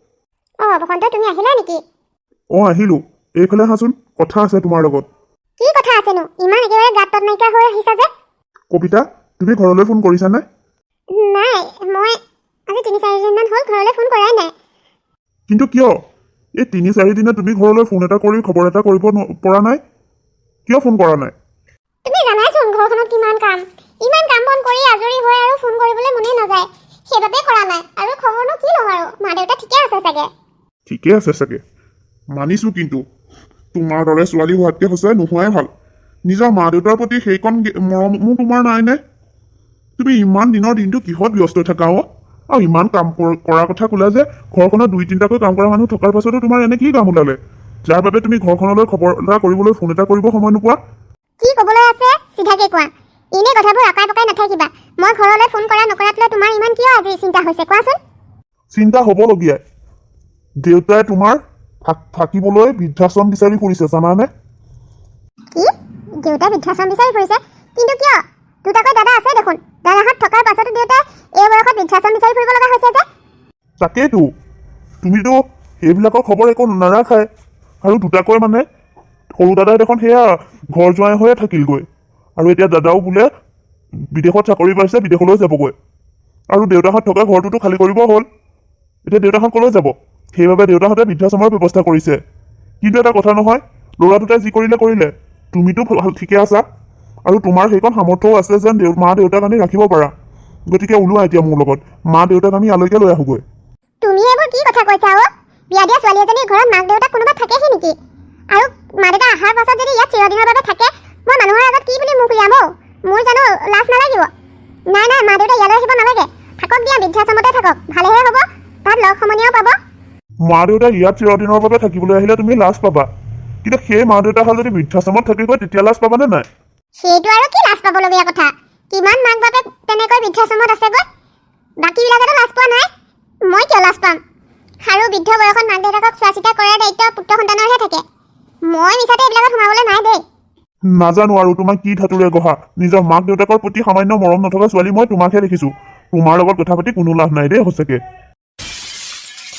বসন্ত, তুমি আহিলা নেকি? আহিলোঁ। এইফালে আহাচোন, কথা আছে তোমাৰ লগত। কি কথা আছেনো? ইমান একেবাৰে গাত তত নাইকিয়া হৈ আহিছা যে? কবিতা, তুমি ঘৰলৈ ফোন কৰিছানে? নাই, মই আজি ৩-৪ দিনমান হ'ল ঘৰলৈ ফোন কৰাই নাই। কিন্তু কিয়? এই ৩-৪ দিনত তুমি ঘৰলৈ ফোন এটা কৰি খবৰ এটা কৰিব পৰা নাই? কিয় ফোন কৰা নাই? তুমি জানাইচোন ঘৰখনত কিমান কাম। ইমান কাম বন কৰি আজৰি হৈ আৰু ফোন কৰিবলৈ মনে নাযায়, সেইবাবে কৰা নাই। আৰু খবৰনো কি ল'ম আৰু, মা দেউতা ঠিকে আছে চাগে? ঠিকে আছে চাগে, মানিছোঁ। কিন্তু তোমাৰ দৰে ছোৱালী হোৱাতকৈ সঁচাই নোহোৱাই ভাল। নিজৰ মা দেউতাৰ প্ৰতি সেইকণ মৰমো তোমাৰ নাইনে? তুমি ইমান দিনৰ দিনটো কিহত ব্যস্ত থাকা আৰু ইমান কাম কৰাৰ কথা ক'লা যে ঘৰখনত 2-3টাকৈ কাম কৰা মানুহ থকাৰ পাছতো তোমাৰ এনে কি কাম ওলালে, যাৰ বাবে তুমি ঘৰখনলৈ খবৰ এটা কৰিবলৈ ফোন এটা কৰিব সময় নোপোৱা? কি ক'বলৈ আছে চিধাকে কোৱা। এনেই কথাবোৰ আকাই পকাই নাথাকিবা। মই ঘৰলৈ ফোন কৰা নকৰাত লৈ তোমাৰ ইমান কিয় আজি চিন্তা হৈছে কোৱাচোন? চিন্তা হ'বলগীয়াই। দেউতাই তোমাৰ থাকিবলৈ বৃদ্ধাশ্ৰম বিচাৰি ফুৰিছে, জানানে? কি? দেউতাই বৃদ্ধাশ্ৰম বিচাৰি ফুৰিছে? কিন্তু কিয়? দুটাকৈ দাদা আছে দেখোন। দাদাহঁত থকাৰ পাছতো দেউতাই এই বয়সত বৃদ্ধাশ্ৰম বিচাৰি ফুৰিব লগা হৈছে যে? তাকেইতো, তুমিতো সেইবিলাকৰ খবৰ একো নাৰাখাই। আৰু দুটাকৈ মানে সৰু দাদাই দেখোন সেয়া ঘৰ জোৱাই হৈয়ে থাকিলগৈ। আৰু এতিয়া দাদাও বোলে বিদেশত চাকৰি পাইছে, বিদেশলৈ যাবগৈ। আৰু দেউতাহঁত থকা ঘৰটোতো খালী কৰিব হ'ল। এতিয়া দেউতাহঁত ক'লৈ যাব? সেইবাবে দেউতাহঁতে বৃদ্ধাশ্ৰমৰ ব্যৱস্থা কৰিছে। কিন্তু এটা কথা নহয়, ল'ৰা দুটাই যি কৰিলে কৰিলে, তুমিতো ঠিকে আছা আৰু তোমাৰ সেইকণ সামৰ্থ্যও আছে যেন মা দেউতাক আনি ৰাখিব পাৰা। গতিকে ওলোৱা এতিয়া মোৰ লগত, মা দেউতাক আমি ইয়ালৈকে লৈ আহোগৈ। তুমি এইবোৰ কি কথা কৈছা বিয়া দিয়া ছোৱালী এজনীৰ ঘৰত মাক দেউতাক কোনোবা থাকেহি নেকি? আৰু মা দেউতা অহাৰ পাছত যদি ইয়াত চিৰদিনৰ বাবে থাকে, মই মানুহৰ আগত কি বুলি মুখ উলিয়াম? মোৰ জানো লাজ নালাগিব? নাই, মা দেউতা ইয়ালৈ আহিব নালাগে। থাকক দিয়া, বৃদ্ধাশ্ৰমতে থাকক, ভালেহে হ'ব। তাত লগ সমনীয়াও পাব। মা দেউতা ইয়াত চিৰদিনৰ বাবে থাকিবলৈ আহিলে তুমি লাজ পাবা, কিন্তু সেই মা দেউতাহাল যদি বৃদ্ধাশ্ৰমত থাকিবই তেতিয়া লাজ পাবানে নাই? সেইটো আৰু কি লাজ পাবলগীয়া কথা? কিমান মাক বাপেক তেনেকৈ বৃদ্ধাশ্ৰমত আছেগৈ, বাকীবিলাকেতো লাজ পোৱা নাই। মই কিয় লাজ পাম? আৰু বৃদ্ধ বয়সত মাক দেউতাকক চোৱা চিতা কৰাৰ দায়িত্ব পুত্ৰ সন্তানৰহে থাকে। মই মিছাতে এইবিলাকত সোমাবলৈ নাই দেই। নাজানো আৰু তোমাক কি ধাতুৰে গঢ়া। নিজৰ মাক দেউতাকৰ প্ৰতি সামান্য মৰম নথকা ছোৱালী মই তোমাকহে দেখিছো। তোমাৰ লগত কথা পাতি কোনো লাভ নাই দেই সঁচাকে।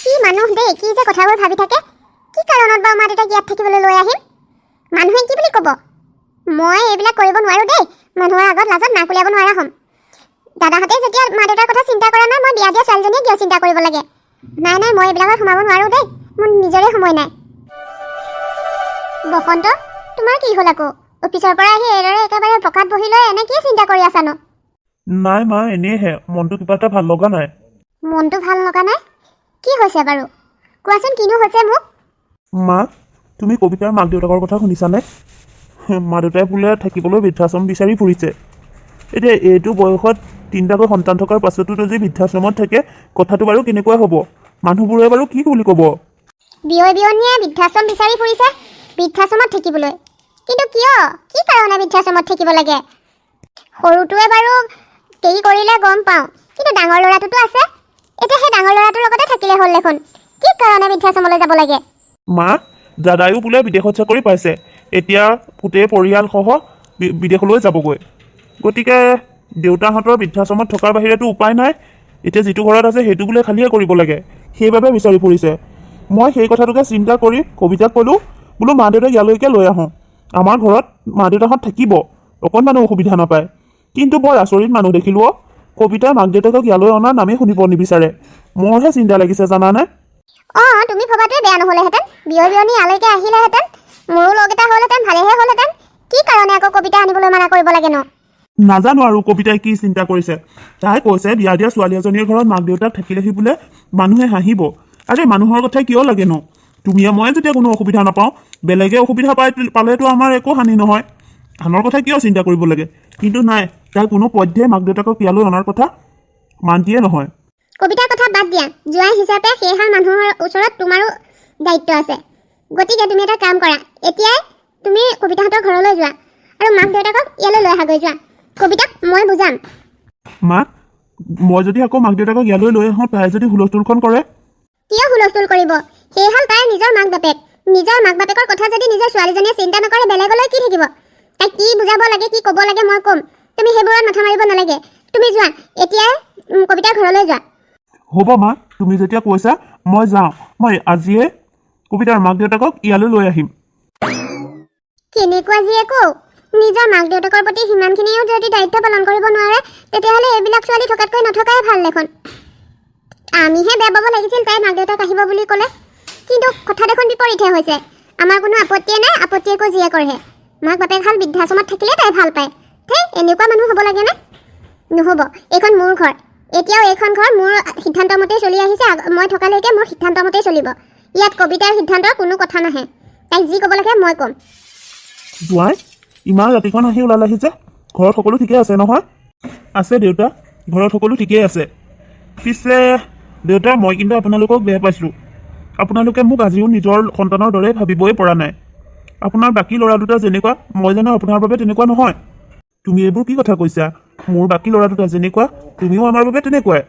কি মানুহ দেই, কি যে কথাবোৰ ভাবি থাকে। কি কাৰণত বাৰু মা দেউতাক ইয়াত থাকিবলৈ লৈ আহিম? মানুহে কি বুলি ক'ব? মই এইবিলাক কৰিব নোৱাৰো দেই। মানুহৰ আগত লাজত নাক উলিয়াব নোৱাৰা হ'ম। দাদাহঁতে যেতিয়া মা দেউতাৰ কথা চিন্তা কৰা নাই, মই বিয়া দিয়া ছোৱালীজনীয়ে কিয় চিন্তা কৰিব লাগে? নাই, মই এইবিলাকত সোমাব নোৱাৰো দেই। মোৰ নিজৰে সময় নাই। বসন্ত, তোমাৰ কি হ'ল আকৌ? অফিচৰ পৰা আহি এইদৰে একেবাৰে পকাত বহি লৈ এনে কি চিন্তা কৰি আছানো? নাই মা, এনেইহে, মনটো কিবা এটা ভাল লগা নাই। মনটো ভাল লগা নাই? কি হৈছে বাৰু? কোৱাচোন, কিনো হৈছে মোক? মা, তুমি কবিতাৰ মাক দেউতাকৰ কথা শুনিছানে? মা দেউতাই বোলে থাকিবলৈ বৃদ্ধাশ্ৰম বিচাৰি ফুৰিছে। এতিয়া এইটো বয়সত 3টাকৈ সন্তান থকাৰ পাছতো যদি বৃদ্ধাশ্ৰমত থাকে, কথাটো বাৰু কেনেকুৱা হ'ব? মানুহবোৰে বাৰু কি বুলি ক'ব? বিয়নীয়ে বৃদ্ধাশ্ৰম বিচাৰি ফুৰিছে বৃদ্ধাশ্ৰমত থাকিবলৈ। কিন্তু কিয়? কি কাৰণে বৃদ্ধাশ্ৰমত থাকিব লাগে? সৰুটোৱে বাৰু দেৰি কৰিলে গম পাওঁ, কিন্তু ডাঙৰ ল'ৰাটোতো আছে। এতিয়া সেই ডাঙৰ ল'ৰাটোৰ লগতে থাকিলে হ'ল দেখোন। কি কাৰণে বৃদ্ধাশ্ৰমলৈ যাব লাগে? মা, দাদায়ো বোলে বিদেশত চাকৰি পাইছে। এতিয়া গোটেই পৰিয়ালসহ বিদেশলৈ যাবগৈ। গতিকে দেউতাহঁতৰ বৃদ্ধাশ্ৰমত থকাৰ বাহিৰেতো উপায় নাই। এতিয়া যিটো ঘৰত আছে সেইটো বোলে খালিয়ে কৰিব লাগে, সেইবাবে বিচাৰি ফুৰিছে। মই সেই কথাটোকে চিন্তা কৰি কবিতাক ক'লোঁ, বোলো মা দেউতাক ইয়ালৈকে লৈ আহোঁ। আমাৰ ঘৰত মা দেউতাহঁত থাকিব, অকণমানো অসুবিধা নাপায়। কিন্তু বৰ আচৰিত মানুহ দেখিলোঁ কবিতাই মাক দেউতাকক ইয়ালৈ অনাৰ নামেই শুনিব নিবিচাৰে। মোৰহে চিন্তা লাগিছে জানানে? তুমি ভবাটোৱে বেয়া নহ'লেহেঁতেন। বিয়নী ইয়ালৈকে আহিলেহেঁতেন, মোৰো লগ এটা হ'লহেঁতেন, ভালেহে হ'লহেঁতেন। কি কাৰণে আকৌ কবিতা আনিবলৈ মানা কৰিব লাগে ন? নাজানো আৰু কবিতাই কি চিন্তা কৰিছে। তাই কৈছে বিয়া দিয়া ছোৱালী এজনীৰ ঘৰত মাক দেউতাক থাকিলেহি বোলে মানুহে হাঁহিব। আৰে মানুহৰ কথা কিয় লাগে ন? তুমিয়ে মই যেতিয়া কোনো অসুবিধা নাপাওঁ, বেলেগে অসুবিধা পালেতো আমাৰ একো হানি নহয়। আনৰ কথা কিয় চিন্তা কৰিব লাগে? কিন্তু নাই, তাই কোনো পধ্যেই মাক দেউতাকক ইয়ালৈ অনাৰ কথা মান্তিয়ে নহয়। কবিতাৰ কথা বাদ দিয়া। জোৱাই হিচাপে সেইহাল মানুহৰ ওচৰত তোমাৰো দায়িত্ব আছে। গতিকে তুমি এটা কাম কৰা, এতিয়াই তুমি কবিতাহঁতৰ ঘৰলৈ যোৱা আৰু মাক দেউতাকক ইয়ালৈ লৈ আহাগৈ যোৱা। কবিতাক মই বুজাম। মা, মই যদি আকৌ মাক দেউতাকক ইয়ালৈ লৈ আহোঁ, তাই যদি হুলস্থুলখন কৰে? কিয় হুলস্থুল কৰিব? সেইহাল তাইৰ নিজৰ মাক বাপেক। নিজৰ মাক বাপেকৰ কথা যদি নিজৰ ছোৱালীজনীয়ে চিন্তা নকৰে, বেলেগলৈ কি থাকিব? তাইক কি বুজাব লাগে, কি ক'ব লাগে মই ক'ম। তুমি সেইবোৰত মাথা মাৰিব নালাগে। তুমি যোৱা, এতিয়াই কবিতাৰ ঘৰলৈ যোৱা। হ'ব মা, তুমি যেতিয়া কৈছা মই যাওঁ। মই আজিয়ে কবিতাৰ মাক দেউতাকক ইয়ালৈ লৈ আহিম। কেনেকুৱা জীয়েকো, নিজৰ মাক দেউতাকৰ প্ৰতি সিমানখিনিও যদি দায়িত্ব পালন কৰিব নোৱাৰে, তেতিয়াহ'লে এইবিলাক ছোৱালী থকাতকৈ নথকাই ভাল দেখোন। আমিহে বেয়া পাব লাগিছিল তাইৰ মাক দেউতাক আহিব বুলি ক'লে, কিন্তু কথা দেখোন বিপৰীতহে হৈছে। আমাৰ কোনো আপত্তিয়ে নাই, আপত্তি একো জীয়েকৰহে। মাক বাপেক হাল বৃদ্ধাশ্ৰমত থাকিলে তাই ভাল পায়। হেই, এনেকুৱা মানুহ হ'ব লাগেনে? নহ'ব, এইখন মোৰ ঘৰ। এতিয়াও এইখন ঘৰ মোৰ সিদ্ধান্ত মতেই চলি আহিছে। মই থকালৈকে মোৰ সিদ্ধান্ত মতেই চলিব। ইয়াত কবিতাৰ সিদ্ধান্তৰ কোনো কথা নাহে। তাইক যি ক'ব লাগে মই ক'ম। জোঁৱাই, ইমান ৰাতিখন আহি ওলালাহি যে? ঘৰত সকলো ঠিকেই আছে নহয়? আছে দেউতা, ঘৰত সকলো ঠিকেই আছে। পিছে দেউতা, মই কিন্তু আপোনালোকক বেয়া পাইছোঁ। আপোনালোকে মোক আজিও নিজৰ সন্তানৰ দৰে ভাবিবই পৰা নাই। আপোনাৰ বাকী ল'ৰা দুটা যেনেকুৱা, মই জানো আপোনাৰ বাবে তেনেকুৱা নহয়। তুমি এইবোৰ কি কথা কৈছা? মোৰ বাকী ল'ৰা দুটা যেনেকুৱা, তুমিও আমাৰ বাবে তেনেকুৱাই।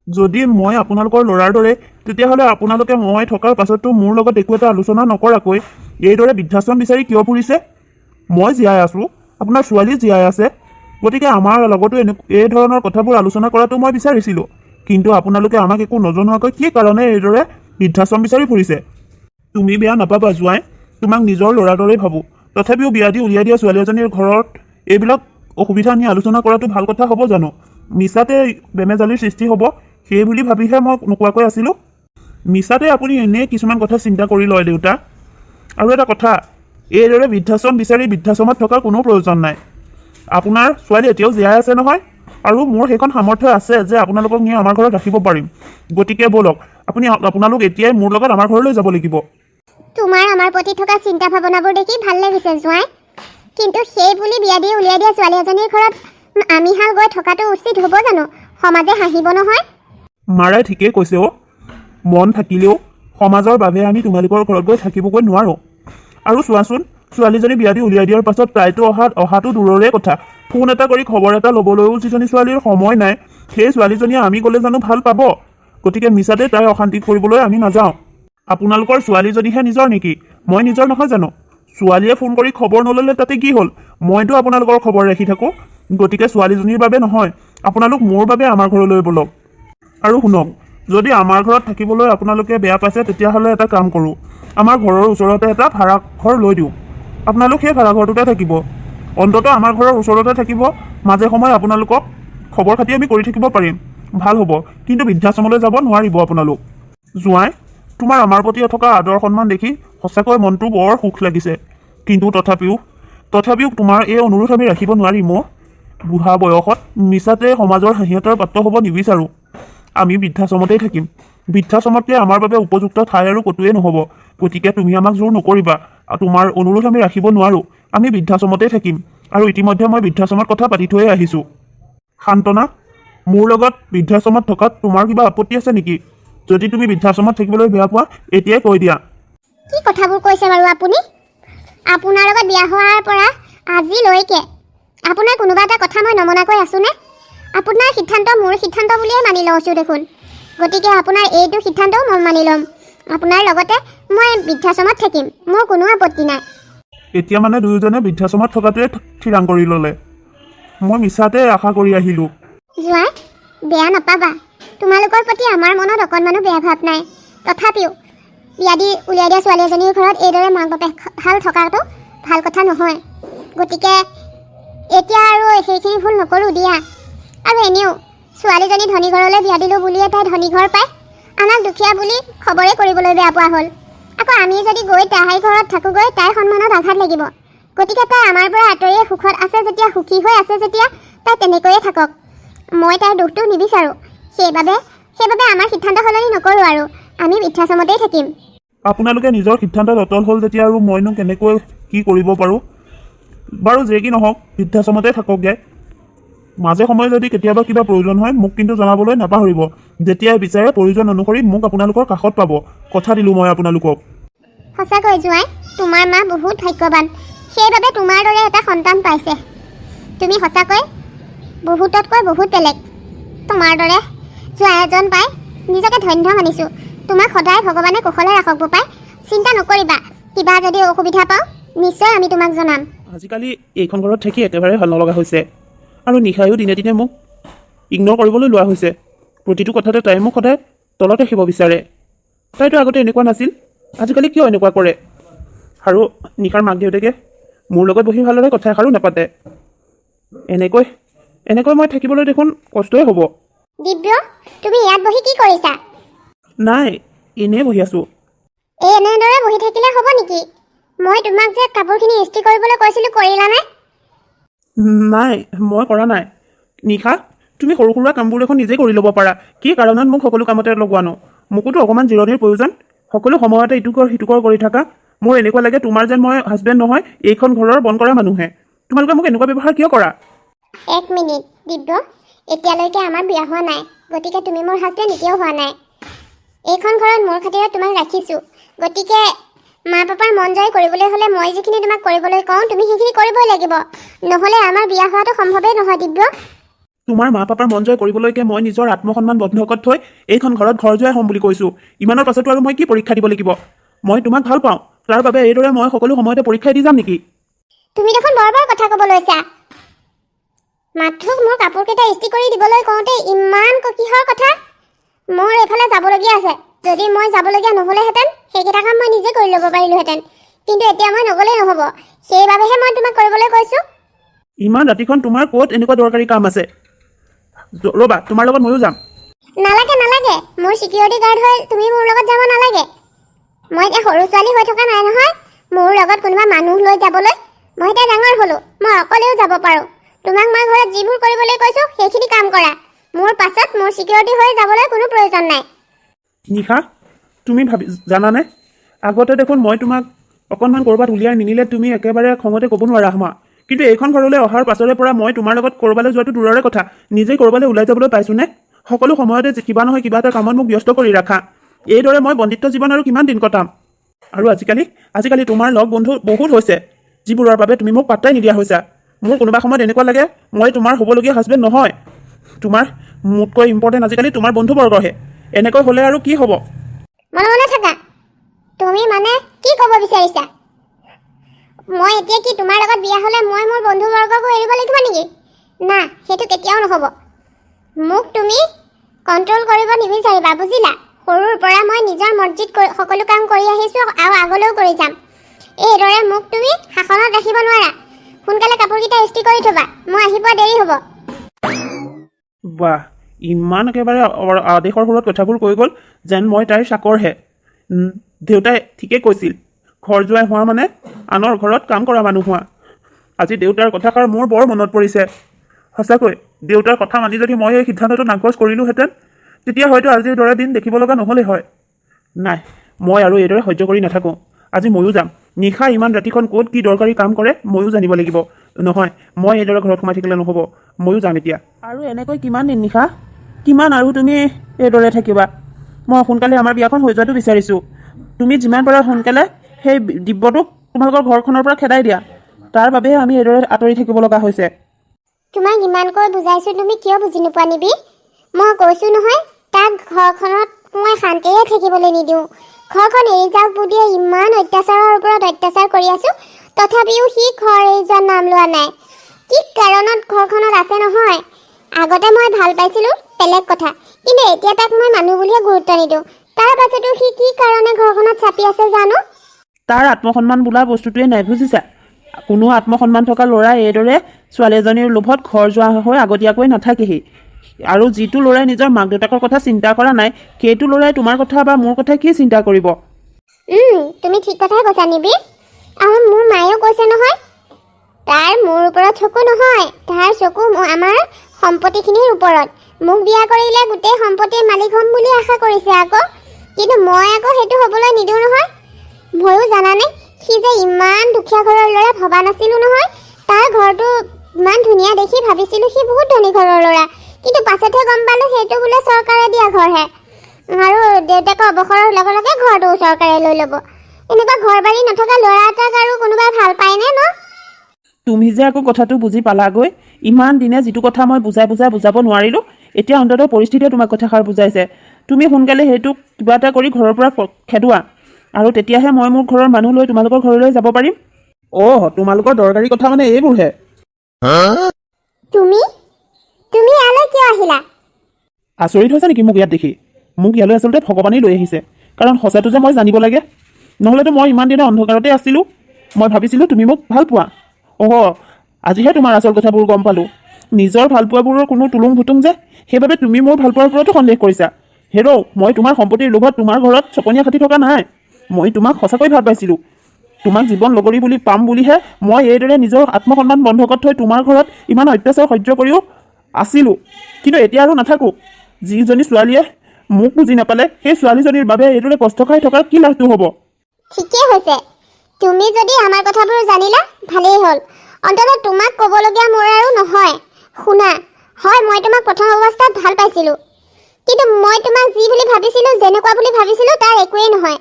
যদি মই আপোনালোকৰ ল'ৰাৰ দৰে, তেতিয়াহ'লে আপোনালোকে মই থকাৰ পাছতো মোৰ লগত একো এটা আলোচনা নকৰাকৈ এইদৰে বৃদ্ধাশ্ৰম বিচাৰি কিয় ফুৰিছে? মই জীয়াই আছোঁ, আপোনাৰ ছোৱালী জীয়াই আছে। গতিকে আমাৰ লগতো এই ধৰণৰ কথাবোৰ আলোচনা কৰাটো মই বিচাৰিছিলোঁ। কিন্তু আপোনালোকে আমাক একো নজনোৱাকৈ কি কাৰণে এইদৰে বৃদ্ধাশ্ৰম বিচাৰি ফুৰিছে? তুমি বেয়া নাপাবা জোঁৱাই, তোমাক নিজৰ ল'ৰাৰ দৰেই ভাবোঁ। তথাপিও বিয়া দি উলিয়াই দিয়া ছোৱালী এজনীৰ ঘৰত এইবিলাক অসুবিধা নি আলোচনা কৰাটো ভাল কথা হ'ব জানো? মিছাতে বেমেজালিৰ সৃষ্টি হ'ব, সেই বুলি ভাবিহে মই নোকোৱাকৈ আছিলোঁ। মিছাতে আপুনি এনেই কিছুমান কথা চিন্তা কৰি লয় দেউতা। আৰু এটা কথা, এইদৰে বৃদ্ধাশ্ৰম বিচাৰি বৃদ্ধাশ্ৰমত থকাৰ কোনো প্ৰয়োজন নাই। আপোনাৰ ছোৱালী এতিয়াও জীয়াই আছে নহয়, আৰু মোৰ সেইখন সামৰ্থ্য আছে যে আপোনালোকক নি আমাৰ ঘৰত ৰাখিব পাৰিম। গতিকে ব'লক, আপোনালোক এতিয়াই মোৰ লগত আমাৰ ঘৰলৈ যাব লাগিব। তোমাৰ আমাৰ প্ৰতি থকা চিন্তা ভাৱনাবোৰ দেখি ভাল লাগিছে জোঁৱাই, কিন্তু সেই বুলি বিয়া দি উলিয়াই দিয়া ছোৱালী এজনীৰ ঘৰত আমি হাল গৈ থকাটো উচিত হ'ব জানো? সমাজে হাঁহিব নহয়। মাৰাই ঠিকেই কৈছে অ'। মন থাকিলেও সমাজৰ বাবে আমি তোমালোকৰ ঘৰত গৈ থাকিবগৈ নোৱাৰোঁ। আৰু চোৱাচোন, ছোৱালীজনী বিয়া দি উলিয়াই দিয়াৰ পাছত তাইতো অহাটো দূৰৰে কথা। ফোন এটা কৰি খবৰ এটা ল'বলৈও যিজনী ছোৱালীৰ সময় নাই, সেই ছোৱালীজনীয়ে আমি ক'লে জানো ভাল পাব? গতিকে মিছাতে তাই অশান্তি কৰিবলৈ আমি নাযাওঁ। আপোনালোকৰ ছোৱালীজনীহে নিজৰ নেকি? মই নিজৰ নহয় জানো? ছোৱালীয়ে ফোন কৰি খবৰ নল'লে তাতে কি হ'ল? মইতো আপোনালোকৰ খবৰ ৰাখি থাকোঁ। গতিকে ছোৱালীজনীৰ বাবে নহয়, আপোনালোক মোৰ বাবে আমাৰ ঘৰলৈ ব'লক। আৰু শুনক, যদি আমাৰ ঘৰত থাকিবলৈ আপোনালোকে বেয়া পাইছে, তেতিয়াহ'লে এটা কাম কৰোঁ, আমাৰ ঘৰৰ ওচৰতে এটা ভাড়া ঘৰ লৈ দিওঁ। আপোনালোক সেই ভাড়া ঘৰটোতে থাকিব। অন্ততঃ আমাৰ ঘৰৰ ওচৰতে থাকিব, মাজে সময়ে আপোনালোকক খবৰ খাতি আমি কৰি থাকিব পাৰিম। ভাল হ'ব। কিন্তু বৃদ্ধাশ্ৰমলৈ যাব নোৱাৰিব আপোনালোক। জোঁৱাই, তোমাৰ আমাৰ প্ৰতি থকা আদৰ সন্মান দেখি সঁচাকৈ মনটো বৰ সুখ লাগিছে। কিন্তু তথাপিও তোমাৰ এই অনুৰোধ আমি ৰাখিব নোৱাৰিম অ'। বুঢ়া বয়সত মিছাতে সমাজৰ হাঁহিয়তৰ পাত্ৰ হ'ব নিবিচাৰোঁ। আমি বৃদ্ধাশ্ৰমতেই থাকিম। বৃদ্ধাশ্ৰমতকৈ আমাৰ বাবে উপযুক্ত ঠাই আৰু ক'তোৱে নহ'ব। গতিকে তুমি আমাক জোৰ নকৰিবা। তোমাৰ অনুৰোধ আমি ৰাখিব নোৱাৰোঁ। আমি বৃদ্ধাশ্ৰমতেই থাকিম। আৰু ইতিমধ্যে মই বৃদ্ধাশ্ৰমত কথা পাতি থৈয়ে আহিছোঁ। শান্তনা, মোৰ লগত বৃদ্ধাশ্ৰমত থকাত তোমাৰ কিবা আপত্তি আছে নেকি? যদি তুমি বৃদ্ধাশ্ৰমত থাকিবলৈ বেয়া পোৱা, এতিয়াই কৈ দিয়া। কি কথাবোৰ কৈছে বাৰু আপুনি? আপোনাৰ লগত বিয়া হোৱাৰ পৰা আজিলৈকে আপোনাৰ কোনোবা এটা কথা মই নমনাকৈ আছোনে? আপোনাৰ সিদ্ধান্ত মোৰ সিদ্ধান্ত বুলিয়ে মানি লৈছোঁ দেখোন। গতিকে আপোনাৰ এইটো সিদ্ধান্তও মই মানি ল'ম। আপোনাৰ লগতে মই বৃদ্ধাশ্ৰমত থাকিম, মোৰ কোনো আপত্তি নাই। এতিয়া মানে দুয়োজনে বৃদ্ধাশ্ৰমত থকাটোৱে থিৰাং কৰি ল'লে। মই মিছাতে আশা কৰি আহিলোঁ। জোঁৱাই, বেয়া নাপাবা। তোমালোকৰ প্ৰতি আমাৰ মনত অকণমানো বেয়া ভাৱ নাই। তথাপিও বিয়া দি উলিয়াই দিয়া ছোৱালী এজনীৰ ঘৰত এইদৰে মাক বাপেক হাল থকাটো ভাল কথা নহয়। গতিকে এতিয়া আৰু সেইখিনি ভুল নকৰোঁ দিয়া। আৰু এনেও ছোৱালীজনী ধনী ঘৰলৈ বিয়া দিলোঁ বুলিয়ে তাই ধনী ঘৰ পায়, আমাক দুখীয়া বুলি খবৰে কৰিবলৈ বেয়া পোৱা হ'ল। আকৌ আমি যদি গৈ তাইৰ ঘৰত থাকোঁগৈ, তাইৰ সন্মানত আঘাত লাগিব। গতিকে তাই আমাৰ পৰা আঁতৰিয়ে সুখত আছে যেতিয়া, সুখী হৈ আছে যেতিয়া, তাই তেনেকৈয়ে থাকক। মই তাইৰ দুখটো নিবিচাৰোঁ। সেইবাবে আমাৰ সিদ্ধান্ত সলনি নকৰোঁ আৰু আমি বৃদ্ধাশ্ৰমতেই থাকিম। আপোনালোকে নিজৰ সিদ্ধান্তত অটল হ'ল যেতিয়া আৰু মইনো কেনেকৈ কি কৰিব পাৰোঁ? বাৰু যে কি নহওক, বৃদ্ধাশ্ৰমতে থাককগৈ। মাজে সময়ে যদি কেতিয়াবা কিবা প্ৰয়োজন হয়, মোক কিন্তু জনাবলৈ নাপাহৰিব। যেতিয়াই বিচাৰে প্ৰয়োজন অনুসৰি মোক আপোনালোকৰ কাষত পাব। কথা দিলোঁ মই আপোনালোকক। সঁচাকৈ জোঁৱাই, তোমাৰ মা বহুত ভাগ্যৱান। সেইবাবে তোমাৰ দৰে এটা সন্তান পাইছে। তুমি সঁচাকৈ বহুততকৈ বহুত বেলেগ। তোমাৰ দৰে জোঁৱাই এজন পাই নিজকে ধন্য মানিছোঁ। তোমাক সদায় ভগৱানে কুশলে ৰাখক বোপাই। চিন্তা নকৰিবা, কিবা যদি অসুবিধা পাওঁ নিশ্চয় আমি তোমাক জনাম। আজিকালি এইখন ঘৰত থাকি একেবাৰে ভাল নলগা হৈছে, আৰু নিশায়ো দিনে দিনে মোক ইগন'ৰ কৰিবলৈ লোৱা হৈছে। প্ৰতিটো কথাতে তাই মোক সদায় তলত ৰাখিব বিচাৰে। তাইতো আগতে এনেকুৱা নাছিল, আজিকালি কিয় এনেকুৱা কৰে? আৰু নিশাৰ মাক দেউতাকে মোৰ লগত বহি ভালদৰে কথা এষাৰো নাপাতে। এনেকৈ মই থাকিবলৈ দেখোন কষ্টই হ'ব। দিব্য, তুমি ইয়াত বহি কি কৰিছা? নাই, এনেই বহি আছোঁ। এনেদৰে বহি থাকিলে হ'ব নেকি? মই তোমাক যে কাপোৰখিনি ইস্ত্ৰি কৰিবলৈ কৈছিলোঁ, কৰিলানে? নাই, মই কৰা নাই। নিশা, তুমি সৰু সুৰা কামবোৰ দেখোন নিজেই কৰি ল'ব পাৰা। কি কাৰণত মোক সকলো কামতে লগোৱানো? মোকোতো অকণমান জিৰণিৰ প্ৰয়োজন। সকলো সময়তে ইটো কৰ সিটো কৰ কৰি থাকা। মোৰ এনেকুৱা লাগে তোমাৰ যেন মই হাজবেণ্ড নহয়, এইখন ঘৰৰ বন কৰা মানুহে। তোমালোকে মোক এনেকুৱা ব্যৱহাৰ কিয় কৰা? এক মিনিট দিব্য, এতিয়ালৈকে আমাৰ বিয়া হোৱা নাই, গতিকে তুমি মোৰ হাজবেণ্ড এতিয়াও হোৱা নাই। এইখন ঘৰত মোৰ খাতিৰত তোমাক ৰাখিছোঁ, গতিকে মা পাপাৰ মন জয় কৰিবলৈ হ'লে মই যিখিনি তোমাক কৰিবলৈ কওঁ তুমি সেইখিনি কৰিবই লাগিব, নহ'লে আমাৰ বিয়া হোৱাটো সম্ভৱেই নহয়। দিব্য, তোমাৰ মা পাপাৰ মন জয় কৰিবলৈকে মই নিজৰ আত্মসন্মান বন্ধকত থৈ এইখন ঘৰত ঘৰ জোৱাই হ'ম বুলি কৈছোঁ। ইমানৰ পাছতো আৰু মই কি পৰীক্ষা দিব লাগিব? মই তোমাক ভাল পাওঁ, তাৰ বাবে এইদৰে মই সকলো সময়তে পৰীক্ষা দি যাম নেকি? তুমি দেখোন বৰ বৰ কথা ক'ব লৈছা। মাথো মোৰ কাপোৰকেইটা ইস্ত্ৰি কৰি দিবলৈ কওঁতে ইমান কিহৰ কথা? মোৰ এইফালে যাবলগীয়া আছে। যদি মই যাবলগীয়া নহ'লেহেঁতেন সেইকেইটা কাম মই নিজে কৰি ল'ব পাৰিলোহেঁতেন, কিন্তু এতিয়া মই নগ'লেই নহ'ব। সেইবাবেহে মই তোমাক কৰিবলৈ কৈছোঁ। ইমান ৰাতিখন তোমাৰ ক'ত এনেকুৱা দৰকাৰী কাম আছে? ৰ'বা, তোমাৰ লগত ময়ো যাম। নালাগে নালাগে, মোৰ ছিকিউৰিটি গাৰ্ড হৈ তুমি মোৰ লগত যাব নালাগে। মই এতিয়া সৰু ছোৱালী হৈ থকা নাই নহয়, মোৰ লগত কোনোবা মানুহ লৈ যাবলৈ। মই এতিয়া ডাঙৰ হ'লোঁ, মই অকলেও যাব পাৰোঁ। তোমাক মই ঘৰত যিবোৰ কৰিবলৈ কৈছোঁ সেইখিনি কাম কৰা। মোৰ পাছত মোৰ ছিকিউৰিটি হৈ যাবলৈ কোনো প্ৰয়োজন নাই। নিশা, তুমি জানানে, আগতে দেখোন মই তোমাক অকণমান ক'ৰবাত উলিয়াই নিনিলে তুমি একেবাৰে খঙতে ক'ব নোৱাৰা হমা। কিন্তু এইখন ঘৰলৈ অহাৰ পাছৰে পৰা মই তোমাৰ লগত ক'ৰবালৈ যোৱাটো দূৰৰে কথা, নিজেই ক'ৰবালৈ ওলাই যাবলৈ পাইছোঁনে? সকলো সময়তে কিবা নহয় কিবা এটা কামত মোক ব্যস্ত কৰি ৰাখা। এইদৰে মই বন্দিত্ব জীৱন আৰু কিমান দিন কটাম? আৰু আজিকালি তোমাৰ লগ বন্ধু বহুত হৈছে, যিবোৰৰ বাবে তুমি মোক পাত্তাই নিদিয়া হৈছা। মোৰ কোনোবা সময়ত এনেকুৱা লাগে মই তোমাৰ হ'বলগীয়া হাজবেণ্ড নহয়। তোমাৰ মোতকৈ ইম্পৰ্টেণ্ট আজিকালি তোমাৰ বন্ধুবৰ্গহে। এনেকৈ হ'লে আৰু কি হ'ব? মনে মনে থাকা। তুমি মানে কি ক'ব বিচাৰিছা? মই এতিয়া কি তোমাৰ লগত বিয়া হ'লে মই মোৰ বন্ধুবৰ্গকো এৰিব লাগিব নেকি? না, সেইটো কেতিয়াও নহ'ব। মোক তুমি কণ্ট্ৰল কৰিব নিবিচাৰিবা, বুজিলা? সৰুৰ পৰা মই নিজৰ মৰ্জিত সকলো কাম কৰি আহিছোঁ আৰু আগলৈও কৰি যাম। এইদৰে মোক তুমি শাসনত ৰাখিব নোৱাৰা। সোনকালে কাপোৰকেইটা ইস্ত্ৰি কৰি থ'বা, মই আহি পোৱা দেৰি হ'ব। বাহ, ইমান একেবাৰে আদেশৰ সুৰত কথাবোৰ কৈ গ'ল যেন মই তাইৰ চাকৰহে। দেউতাই ঠিকেই কৈছিল, ঘৰ জোৱাই হোৱা মানে আনৰ ঘৰত কাম কৰা মানুহ হোৱা। আজি দেউতাৰ কথাষাৰ মোৰ বৰ মনত পৰিছে। সঁচাকৈ দেউতাৰ কথা মানি যদি মই এই সিদ্ধান্তটো নাকচ কৰিলোহেঁতেন, তেতিয়া হয়তো আজিৰ দৰে দিন দেখিব লগা নহ'লেই হয়। নাই, মই আৰু এইদৰে সহ্য কৰি নাথাকোঁ। আজি ময়ো যাম। নিশা ইমান ৰাতিখন ক'ত কি দৰকাৰী কাম কৰে ময়ো জানিব লাগিব। নহয়, মই এইদৰে ঘৰত সোমাই থাকিলে নহ'ব, ময়ো যাম এতিয়া। আৰু এনেকৈ কিমান দিন নিশা? কিমান আৰু তুমি এইদৰে থাকিবা? মই সোনকালে আমাৰ বিয়াখন হৈ যোৱাটো বিচাৰিছোঁ। তুমি যিমান পাৰা সোনকালে সেই দিব্যটোক তোমালোকৰ ঘৰখনৰ পৰা খেদাই দিয়া। তাৰ বাবেহে আমি এইদৰে আঁতৰি থাকিব লগা হৈছে। তোমাক ইমানকৈ বুজাইছোঁ, তুমি কিয় বুজি নোপোৱা নিবি? মই কৈছোঁ নহয়, তাক ঘৰখনত মই শান্তিৰে থাকিবলৈ নিদিওঁ। ঘৰখন এৰি যাওক বুলিয়ে ইমান অত্যাচাৰৰ ওপৰত অত্যাচাৰ কৰি আছোঁ, তথাপিও সি ঘৰ এৰি যোৱাৰ নাম লোৱা নাই। কি কাৰণত ঘৰখনত আছে নহয়? আগতে মই ভাল পাইছিলোঁ, বেলেগ কথা, কিন্তু এতিয়া তাক মই মানুহ বুলিয়ে গুৰুত্ব নিদিওঁ। তাৰ পাছতো সি কি কাৰণে ঘৰখনত চাপি আছে জানো? তাৰ আত্মসন্মান বোলা বস্তুটোৱে নাই, বুজিছা? কোনো আত্মসন্মান থকা ল'ৰাই এইদৰে ছোৱালী এজনীৰ লোভত ঘৰ যোৱা হৈ আগতীয়াকৈ নাথাকেহি। আৰু যিটো ল'ৰাই নিজৰ মাক দেউতাকৰ কথা চিন্তা কৰা নাই, সেইটো ল'ৰাই তোমাৰ কথা বা মোৰ কথা কি চিন্তা কৰিব? তুমি ঠিক কথাই কৈছা নিবি। আৰু মোৰ মায়েও কৈছে নহয়, তাৰ মোৰ ওপৰত চকু নহয়, তাৰ চকু আমাৰ সম্পত্তিখিনিৰ ওপৰত। মোক বিয়া কৰিলে গোটেই সম্পত্তিৰ মালিক হ'ম বুলি আশা কৰিছে আকৌ, কিন্তু মই আকৌ সেইটো হ'বলৈ নিদিওঁ নহয়। ময়ো জানানে, সি যে ইমান দুখীয়া ঘৰৰ ল'ৰা ভবা নাছিলোঁ নহয়। তাৰ ঘৰটো ইমান ধুনীয়া দেখি ভাবিছিলোঁ সি বহুত ধনী ঘৰৰ ল'ৰা, কিন্তু পাছতহে গম পালোঁ সেইটো বোলে চৰকাৰে দিয়া ঘৰহে। আৰু দেউতাকৰ অৱসৰৰ লগে লগে ঘৰটো চৰকাৰে লৈ ল'ব। এনেকুৱা ঘৰ বাৰী নথকা ল'ৰা এটাক আৰু কোনোবাই ভাল পায়নে ন? তুমি যে আকৌ কথাটো বুজি পালাগৈ। ইমান দিনে যিটো কথা মই বুজাব নোৱাৰিলোঁ, এতিয়া অন্ততঃ পৰিস্থিতিয়ে তোমাক কথাষাৰ বুজাইছে। তুমি সোনকালে সেইটো কিবা এটা কৰি ঘৰৰ পৰা খেদোৱা, আৰু তেতিয়াহে মই মোৰ ঘৰৰ মানুহ লৈ তোমালোকৰ ঘৰলৈ যাব পাৰিম। তোমালোকৰ দৰকাৰী কথা মানে এইবোৰহে। তুমি ইয়ালৈ কিয় আহিলা? আচৰিত হৈছে নেকি মোক ইয়াত দেখি? মোক ইয়ালৈ আচলতে ভগৱানেই লৈ আহিছে, কাৰণ সঁচাটো যে মই জানিব লাগে। নহ'লেতো মই ইমান দিনে অন্ধকাৰতে আছিলোঁ। মই ভাবিছিলোঁ তুমি মোক ভাল পোৱা। আজিহে তোমাৰ আচল কথাবোৰ গম পালোঁ। নিজৰ ভালপোৱাবোৰৰ কোনো তুলুং ভুতুং যে, সেইবাবে তুমি মোৰ ভালপোৱাৰ ওপৰতো সন্দেহ কৰিছা। হেৰৌ, মই তোমাৰ সম্পত্তিৰ লোভত তোমাৰ ঘৰত চপনীয়া খাটি থকা নাই। মই তোমাক সঁচাকৈ ভাল পাইছিলোঁ। তোমাক জীৱন লগৰী বুলি পাম বুলিহে মই এইদৰে নিজৰ আত্মসন্মান বন্ধকত থৈ তোমাৰ ঘৰত ইমান অত্যাচাৰ সহ্য কৰিও আছিলোঁ। কিন্তু এতিয়া আৰু নাথাকোঁ। যিজনী ছোৱালীয়ে মোক বুজি নাপালে, সেই ছোৱালীজনীৰ বাবে এইদৰে কষ্ট খাই থকাৰ কি লাভটো হ'ব? ঠিকেই হৈছে। তুমি যদি আমাৰ কথাবোৰ জানিলা, ভালেই হ'ল। অন্ততঃ তোমাক ক'বলগীয়া মোৰ আৰু নহয়। শুনা, হয় মই তোমাক প্ৰথম অৱস্থাত ভাল পাইছিলোঁ, কিন্তু মই তোমাক যি বুলি ভাবিছিলোঁ, যেনেকুৱা বুলি ভাবিছিলোঁ, তাৰ একোৱেই নহয়।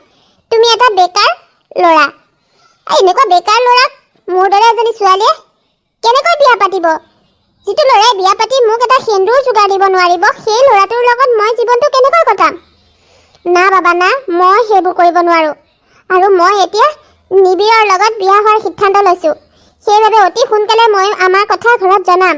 তুমি এটা বেকাৰ ল'ৰা। এনেকুৱা বেকাৰ ল'ৰাক মোৰ দৰে এজনী ছোৱালীয়ে কেনেকৈ বিয়া পাতিব? যিটো ল'ৰাই বিয়া পাতি মোক এটা সেন্দুৰ যোগাৰ দিব নোৱাৰিব, সেই ল'ৰাটোৰ লগত মই জীৱনটো কেনেকৈ কটাম? না বাবা না, মই সেইবোৰ কৰিব নোৱাৰোঁ। আৰু মই এতিয়া নিবিড়ৰ লগত বিয়া হোৱাৰ সিদ্ধান্ত লৈছোঁ। সেইবাবে অতি সোনকালে মই আমাৰ কথা ঘৰত জনাম।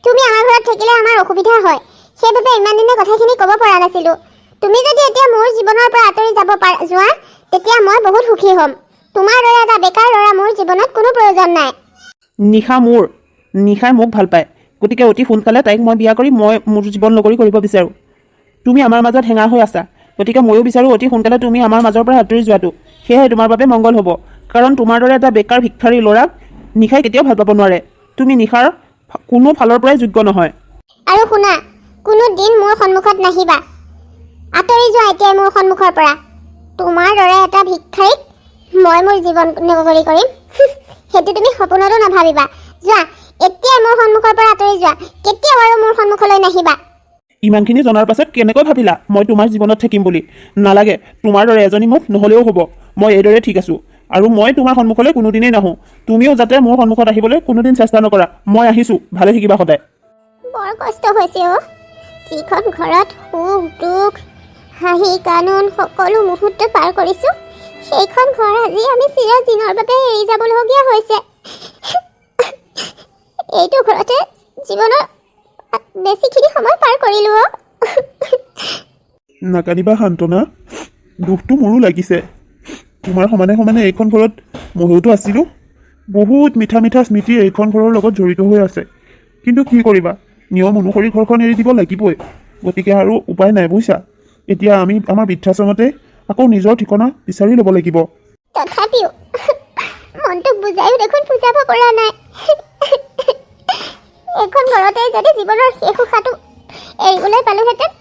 তুমি আমাৰ ঘৰত থাকিলে আমাৰ অসুবিধা হয়, সেইবাবে ইমান দিনে কথাখিনি ক'ব পৰা নাছিলোঁ। তুমি যদি এতিয়া মোৰ জীৱনৰ পৰা আঁতৰি যাব যোৱা, তেতিয়া মই বহুত সুখী হ'ম। তোমাৰ দৰে এটা বেকাৰ ল'ৰা মোৰ জীৱনত কোনো প্ৰয়োজন নাই। নিশাই মোক ভাল পায়, গতিকে অতি সোনকালে তাইক মই বিয়া কৰি মই মোৰ জীৱন লগৰী কৰিব বিচাৰোঁ। তুমি আমাৰ মাজত হেঙা হৈ আছা, গতিকে ময়ো বিচাৰোঁ অতি সোনকালে তুমি আমাৰ মাজৰ পৰা আঁতৰি যোৱাটো। সেয়াই তোমাৰ বাবে মংগল হ'ব, কাৰণ তোমাৰ দৰে এটা বেকাৰ ভিক্ষাৰী ল'ৰাক নিশাই কেতিয়াও ভাল পাব নোৱাৰে। তুমি নিশাৰ কোনো ফালৰ পৰাই যোগ্য নহয়। আৰু শুনা, কোনো দিন মোৰ সন্মুখত নাহিবা। আঁতৰি যোৱা এতিয়াই মোৰ সন্মুখৰ পৰা। তোমাৰ দৰে এটা ভিক্ষাৰীক মই মোৰ জীৱন লগৰী কৰিম, সেইটো তুমি সপোনতো নাভাবিবা। যোৱা, এতিয়াই মোৰ সন্মুখৰ পৰা আঁতৰি যোৱা। কেতিয়াও আৰু মোৰ সন্মুখলৈ নাহিবা। ইমানখিনি জনাৰ পাছত কেনেকৈ ভাবিলা মই তোমাৰ জীৱনত থাকিম বুলি? নালাগে, তোমাৰ দৰে এজনী মোক নহ'লেও হ'ব। মই এইদৰে ঠিক আছোঁ, আৰু মই তোমাৰ সন্মুখলৈ কোনোদিনেই নাহোঁ। তুমিও যাতে মোৰ সন্মুখত আহিবলৈ কোনোদিন চেষ্টা নকৰা। মই আহিছোঁ, ভালে থাকিবা সদায়। বৰ কষ্ট হৈছে যিখন ঘৰত সুখ দুখ হাঁহি কান্দোন সকলো মুহূৰ্ত পাৰ কৰিছোঁ, সেইখন ঘৰ আজি আমি চিৰদিনৰ বাবে এৰি যাবলগীয়া হৈছে। এইটো ঘৰতে জীৱনৰ বেছিখিনি সময় পাৰ কৰিলোঁ। নাকান্দিবা শান্তনা, দুখটো মোৰো লাগিছে। তোমাৰ সমানে সমানে এইখন ঘৰত ময়োতো আছিলোঁ। বহুত মিঠা মিঠা স্মৃতি এইখন ঘৰৰ লগত জড়িত হৈ আছে। কিন্তু কি কৰিবা, নিয়ম অনুসৰি ঘৰখন এৰি দিব লাগিবই। গতিকে আৰু উপায় নাই বুজিছা। এতিয়া আমি আমাৰ বৃদ্ধাশ্ৰমতে আকৌ নিজৰ ঠিকনা বিচাৰি ল'ব লাগিব। তথাপিও মনটোক বুজাইও দেখোন বুজাব পৰা নাই। এখন ঘৰতে যদি জীৱনৰ শেষ উশাহটো এৰিবলৈ পালোহেঁতেন,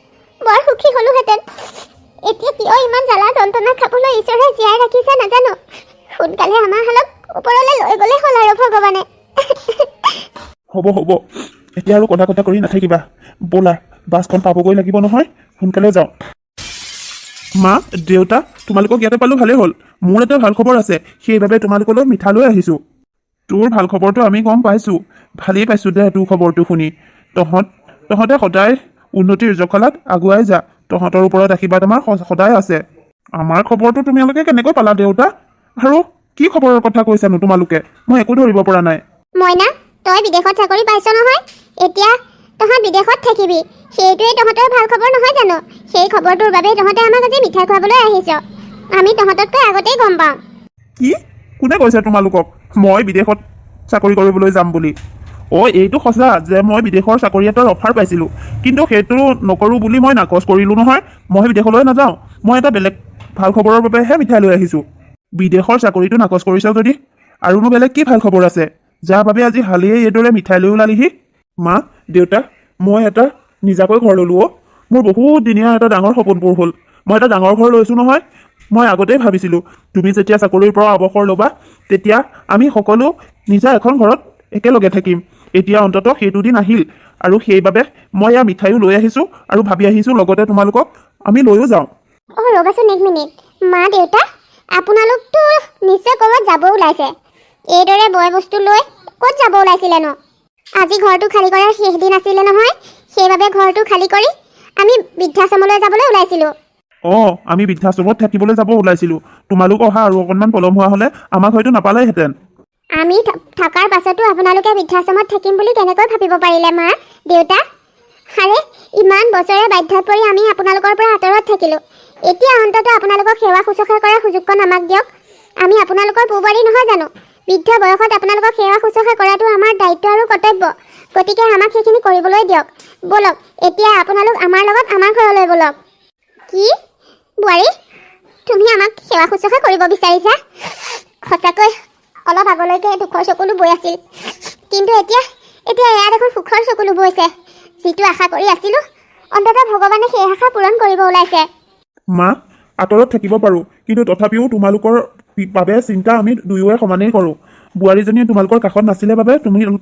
বৰ সুখী হ'লোহেঁতেন। এতিয়া কিয় ইমান জ্বালা যন্ত্ৰণা খাবলৈ ঈশ্বৰে জীয়াই ৰাখিছে নাজানো। সোনকালে আমাৰ হালক ওপৰলৈ লৈ গ'লে হ'ল আৰু ভগৱানে। হ'ব, এতিয়া আৰু কথা কৰি নাথাকিবা। ব'লা, বাছখন পাবগৈ লাগিব নহয়, সোনকালে যাওঁ। মা, দেউতা, তোমালোকক ইয়াতে পালোঁ ভালেই হ'ল। মোৰ এটা ভাল খবৰ আছে, সেইবাবে তোমালোকলৈ মিঠা লৈ আহিছোঁ। তোৰ ভাল খবৰটো আমি গম পাইছোঁ, ভালেই পাইছোঁ দে তোৰ খবৰটো শুনি। তহঁতে সদায় উন্নতিৰ জখলাত আগুৱাই যা। তহঁতৰ ওপৰত আশীৰ্বাদ আমাৰ সদায় আছে। আমাৰ খবৰটো তোমালোকে কেনেকৈ পালা দেউতা? আৰু কি খবৰৰ কথা কৈছানো তোমালোকে? মই একো ধৰিব পৰা নাই। মইনা, তই বিদেশত চাকৰি পাইছ নহয়, এতিয়া তহঁত বিদেশত থাকিবি। সেইটোৱেই তহঁতৰ ভাল খবৰ নহয় জানো? সেই খবৰটোৰ বাবে তহঁতে আমাক আজি মিঠাই খুৱাবলৈ আহিছ। আমি তহঁততকৈ আগতেই গম পাওঁ। কি? কোনে কৈছে তোমালোকক মই বিদেশত চাকৰি কৰিবলৈ যাম বুলি? এইটো সঁচা যে মই বিদেশৰ চাকৰি এটাৰ অফাৰ পাইছিলোঁ, কিন্তু সেইটো নকৰোঁ বুলি মই নাকচ কৰিলোঁ নহয়। মই বিদেশলৈ নাযাওঁ। মই এটা বেলেগ ভাল খবৰৰ বাবেহে মিঠাই লৈ আহিছোঁ। বিদেশৰ চাকৰিটো নাকচ কৰিছ যদি আৰুনো বেলেগ কি ভাল খবৰ আছে, যাৰ বাবে আজি হালিয়ে এইদৰে মিঠাই লৈ ওলালিহি? মা, দেউতা, মই এটা নিজাকৈ ঘৰ ল'লোঁ। মোৰ বহুত দিনীয়া এটা ডাঙৰ সপোন পূৰ হ'ল। মই এটা ডাঙৰ ঘৰ লৈছোঁ নহয়। মই আগতেই ভাবিছিলোঁ তুমি যেতিয়া চাকৰিৰ পৰা অৱসৰ ল'বা, তেতিয়া আমি সকলো নিজা এখন ঘৰত একেলগে থাকিম। এতিয়া অন্ততঃ সেইটো দিন আহিল, আৰু সেইবাবে মই এয়া মিঠাইও লৈ আহিছোঁ আৰু ভাবি আহিছোঁ লগতে তোমালোকক আমি লৈও যাওঁ। ৰ'বাচোন এক মিনিট। মা, দেউতা, আপোনালোকতো নিশ্চয় ক'ৰবাত যাব ওলাইছে। এইদৰে বয় বস্তু লৈ ক'ত যাব ওলাইছিলেনো? আজি ঘৰটো খালী কৰাৰ শেষ দিন আছিলে নহয়, সেইবাবে ঘৰটো খালী কৰি আমি বৃদ্ধাশ্ৰমলৈ যাবলৈ ওলাইছিলোঁ। অঁ, আমি বৃদ্ধাশ্ৰমত থাকিবলৈ যাব ওলাইছিলোঁ। তোমালোক অহা আৰু অকণমান পলম হোৱা হ'লে আমাক হয়তো নাপালেহেঁতেন। আমি থকাৰ পাছতো আপোনালোকে বৃদ্ধাশ্ৰমত থাকিম বুলি কেনেকৈ ভাবিব পাৰিলে মা, দেউতা? আৰে ইমান বছৰে বাধ্যত পৰি আমি আপোনালোকৰ পৰা আঁতৰত থাকিলোঁ। এতিয়া অন্ততঃ আপোনালোকক সেৱা শুশ্ৰূষা কৰাৰ সুযোগকণ আমাক দিয়ক। আমি আপোনালোকৰ পূৰ্বৰী নহয় জানো? বৃদ্ধ বয়সত আপোনালোকক সেৱা শুশ্ৰূষা কৰাটো আমাৰ দায়িত্ব আৰু কৰ্তব্য। গতিকে আমাক সেইখিনি কৰিবলৈ দিয়ক। ব'লক এতিয়া আপোনালোক আমাৰ লগত আমাৰ ঘৰলৈ ব'লক। কি বোৱাৰী, তুমি আমাক সেৱা শুশ্ৰূষা কৰিব বিচাৰিছা? সঁচাকৈ অলপ আগলৈকে দুখৰ চকুলো বৈ আছিল, কিন্তু এতিয়া এয়া দেখোন সুখৰ চকুলো বৈছে। যিটো আশা কৰি আছিলোঁ, অন্ততঃ ভগৱানে সেই আশা পূৰণ কৰিব ওলাইছে। মা, আঁতৰত থাকিব পাৰোঁ, কিন্তু তথাপিও তোমালোকৰ বাবে চিন্তা আমি দুয়োৱে সমানেই কৰোঁ। বোৱাৰীজনীয়ে তোমালোকৰ কাষত নাছিলে বাবে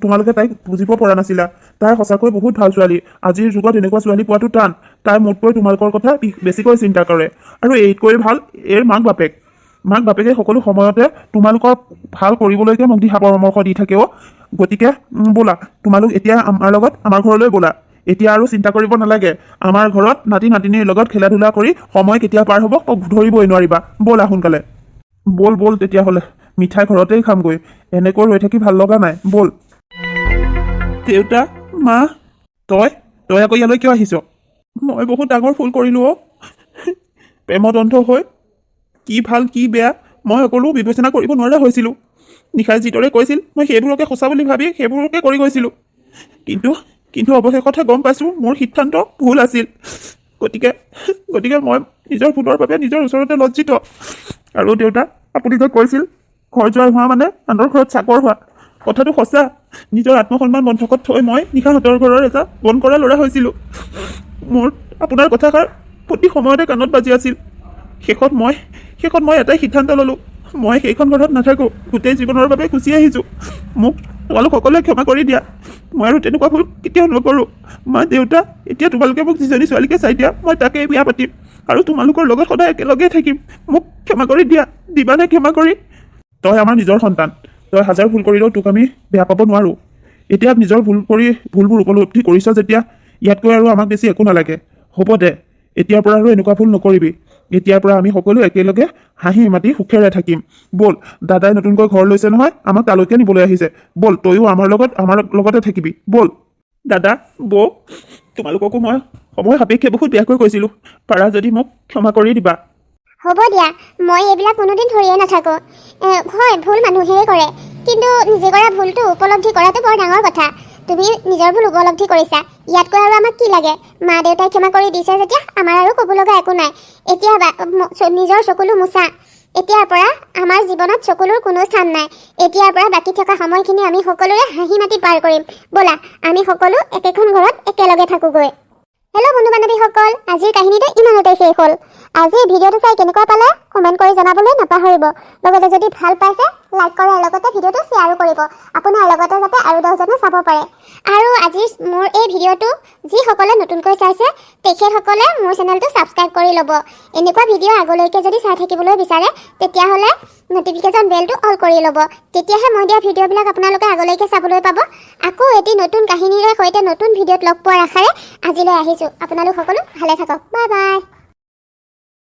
তোমালোকে তাইক বুজিব পৰা নাছিলা। তাই সঁচাকৈ বহুত ভাল ছোৱালী। আজিৰ যুগত এনেকুৱা ছোৱালী পোৱাটো টান। তাই মোতকৈ তোমালোকৰ কথা বেছিকৈ চিন্তা কৰে। আৰু এইতকৈ ভাল এইৰ মাক বাপেকে সকলো সময়তে তোমালোকৰ ভাল কৰিবলৈকে মোক দিহা পৰামৰ্শ দি থাকে। গতিকে ব'লা, তোমালোক এতিয়া আমাৰ লগত আমাৰ ঘৰলৈ ব'লা। এতিয়া আৰু চিন্তা কৰিব নালাগে। আমাৰ ঘৰত নাতি নাতিনীৰ লগত খেলা ধূলা কৰি সময় কেতিয়া পাৰ হ'ব ধৰিবই নোৱাৰিবা। ব'লা সোনকালে। ব'ল তেতিয়াহ'লে মিঠাই ঘৰতেই খামগৈ। এনেকৈ ৰৈ থাকি ভাল লগা নাই। ব'ল। দেউতা, মা, তই আকৌ ইয়ালৈ কিয় আহিছ? মই বহুত ডাঙৰ ভুল কৰিলোঁ অ'। প্ৰেমত অন্ধ হৈ কি ভাল কি বেয়া মই সকলো বিবেচনা কৰিব নোৱাৰা হৈছিলোঁ। নিশাই যিদৰে কৈছিল মই সেইবোৰকে সঁচা বুলি ভাবি সেইবোৰকে কৰি গৈছিলোঁ। কিন্তু অৱশেষতহে গম পাইছোঁ মোৰ সিদ্ধান্ত ভুল আছিল। গতিকে মই নিজৰ ভুলৰ বাবে নিজৰ ওচৰতে লজ্জিত। আৰু দেউতা, আপুনি যে কৈছিল ঘৰ জোৱাই হোৱা মানে আনৰ ঘৰত চাকৰ হোৱা, কথাটো সঁচা। নিজৰ আত্মসন্মান বন্ধকত থৈ মই নিশাহঁতৰ ঘৰৰ এটা বন কৰা ল'ৰা হৈছিলোঁ। মোৰ আপোনাৰ কথাষাৰ প্ৰতি সময়তে কাণত বাজি আছিল। শেষত মই এটাই সিদ্ধান্ত ল'লোঁ, মই সেইখন ঘৰত নাথাকোঁ। গোটেই জীৱনৰ বাবে গুচি আহিছোঁ। মোক তোমালোক সকলোৱে ক্ষমা কৰি দিয়া। মই আৰু তেনেকুৱা ভুল কেতিয়াও নকৰোঁ। মা, দেউতা, এতিয়া তোমালোকে মোক যিজনী ছোৱালীকে চাই দিয়া, মই তাকেই বিয়া পাতিম আৰু তোমালোকৰ লগত সদায় একেলগে থাকিম। মোক ক্ষমা কৰি দিবানে ক্ষমা কৰি? তই আমাৰ নিজৰ সন্তান। তই হাজাৰ ভুল কৰিলেও তোক আমি বেয়া পাব নোৱাৰোঁ। এতিয়া নিজৰ ভুলবোৰ উপলব্ধি কৰিছ যেতিয়া ইয়াতকৈ আৰু আমাক বেছি একো নালাগে। হ'ব দে, এতিয়াৰ পৰা আৰু এনেকুৱা ভুল নকৰিবি। এতিয়াৰ পৰা আমি সকলো একেলগে হাঁহি মাতি সুখেৰে থাকিম। ব'ল, দাদাই নতুনকৈ ঘৰ লৈছে নহয়, আমাক তালৈকে নিবলৈ আহিছে। ব'ল, তয়ো আমাৰ লগতে থাকিবি। ব'ল। দাদা, বৌ, তোমালোককো মই সময় সাপেক্ষে বহুত বেয়াকৈ কৈছিলোঁ। পাৰা যদি মোক ক্ষমা কৰি দিবা। হ'ব দিয়া, মই এইবিলাক কোনোদিন ধৰিয়ে নাথাকোঁ। হয়, ভুল মানুহেই কৰে, কিন্তু নিজে কৰা ভুলটো উপলব্ধি কৰাটো বৰ ডাঙৰ কথা। তুমি নিজৰ ভুল উপলব্ধি কৰিছা, ইয়াতকৈ আৰু আমাক কি লাগে? মা দেউতাই ক্ষমা কৰি দিছে যেতিয়া আমাৰ আৰু ক'ব লগা একো নাই। এতিয়া নিজৰ চকুলো মোচা। এতিয়াৰ পৰা আমাৰ জীৱনত চকুলোৰ কোনো স্থান নাই। এতিয়াৰ পৰা বাকী থকা সময়খিনি আমি সকলোৰে হাঁহি মাতি পাৰ কৰিম। ব'লা, আমি সকলো একেখন ঘৰত একেলগে থাকোঁগৈ। হেল্ল' বন্ধু বান্ধৱীসকল, আজিৰ কাহিনীটো ইমানতে শেষ হ'ল। আজিৰ ভিডিঅ'টো চাই কেনেকুৱা পালে কমেণ্ট কৰি জনাবলৈ নাপাহৰিব। লগতে যদি ভাল পাইছে লাইক কৰাৰ লগতে ভিডিঅ'টো শ্বেয়াৰো কৰিব, আপোনাৰ লগতে যাতে আৰু 10জনে চাব পাৰে। আৰু আজিৰ মোৰ এই ভিডিঅ'টো যিসকলে নতুনকৈ চাইছে তেখেতসকলে মোৰ চেনেলটো ছাবস্ক্ৰাইব কৰি ল'ব। এনেকুৱা ভিডিঅ' আগলৈকে যদি চাই থাকিবলৈ বিচাৰে তেতিয়াহ'লে নটিফিকেশ্যন বেলটো অল কৰি ল'ব। তেতিয়াহে মই দিয়া ভিডিঅ'বিলাক আপোনালোকে আগলৈকে চাবলৈ পাব। আকৌ এটি নতুন কাহিনীৰে সৈতে নতুন ভিডিঅ'ত লগ পোৱাৰ আশাৰে আজিলৈ আহিছোঁ। আপোনালোক সকলো ভালে থাকক। Bye bye.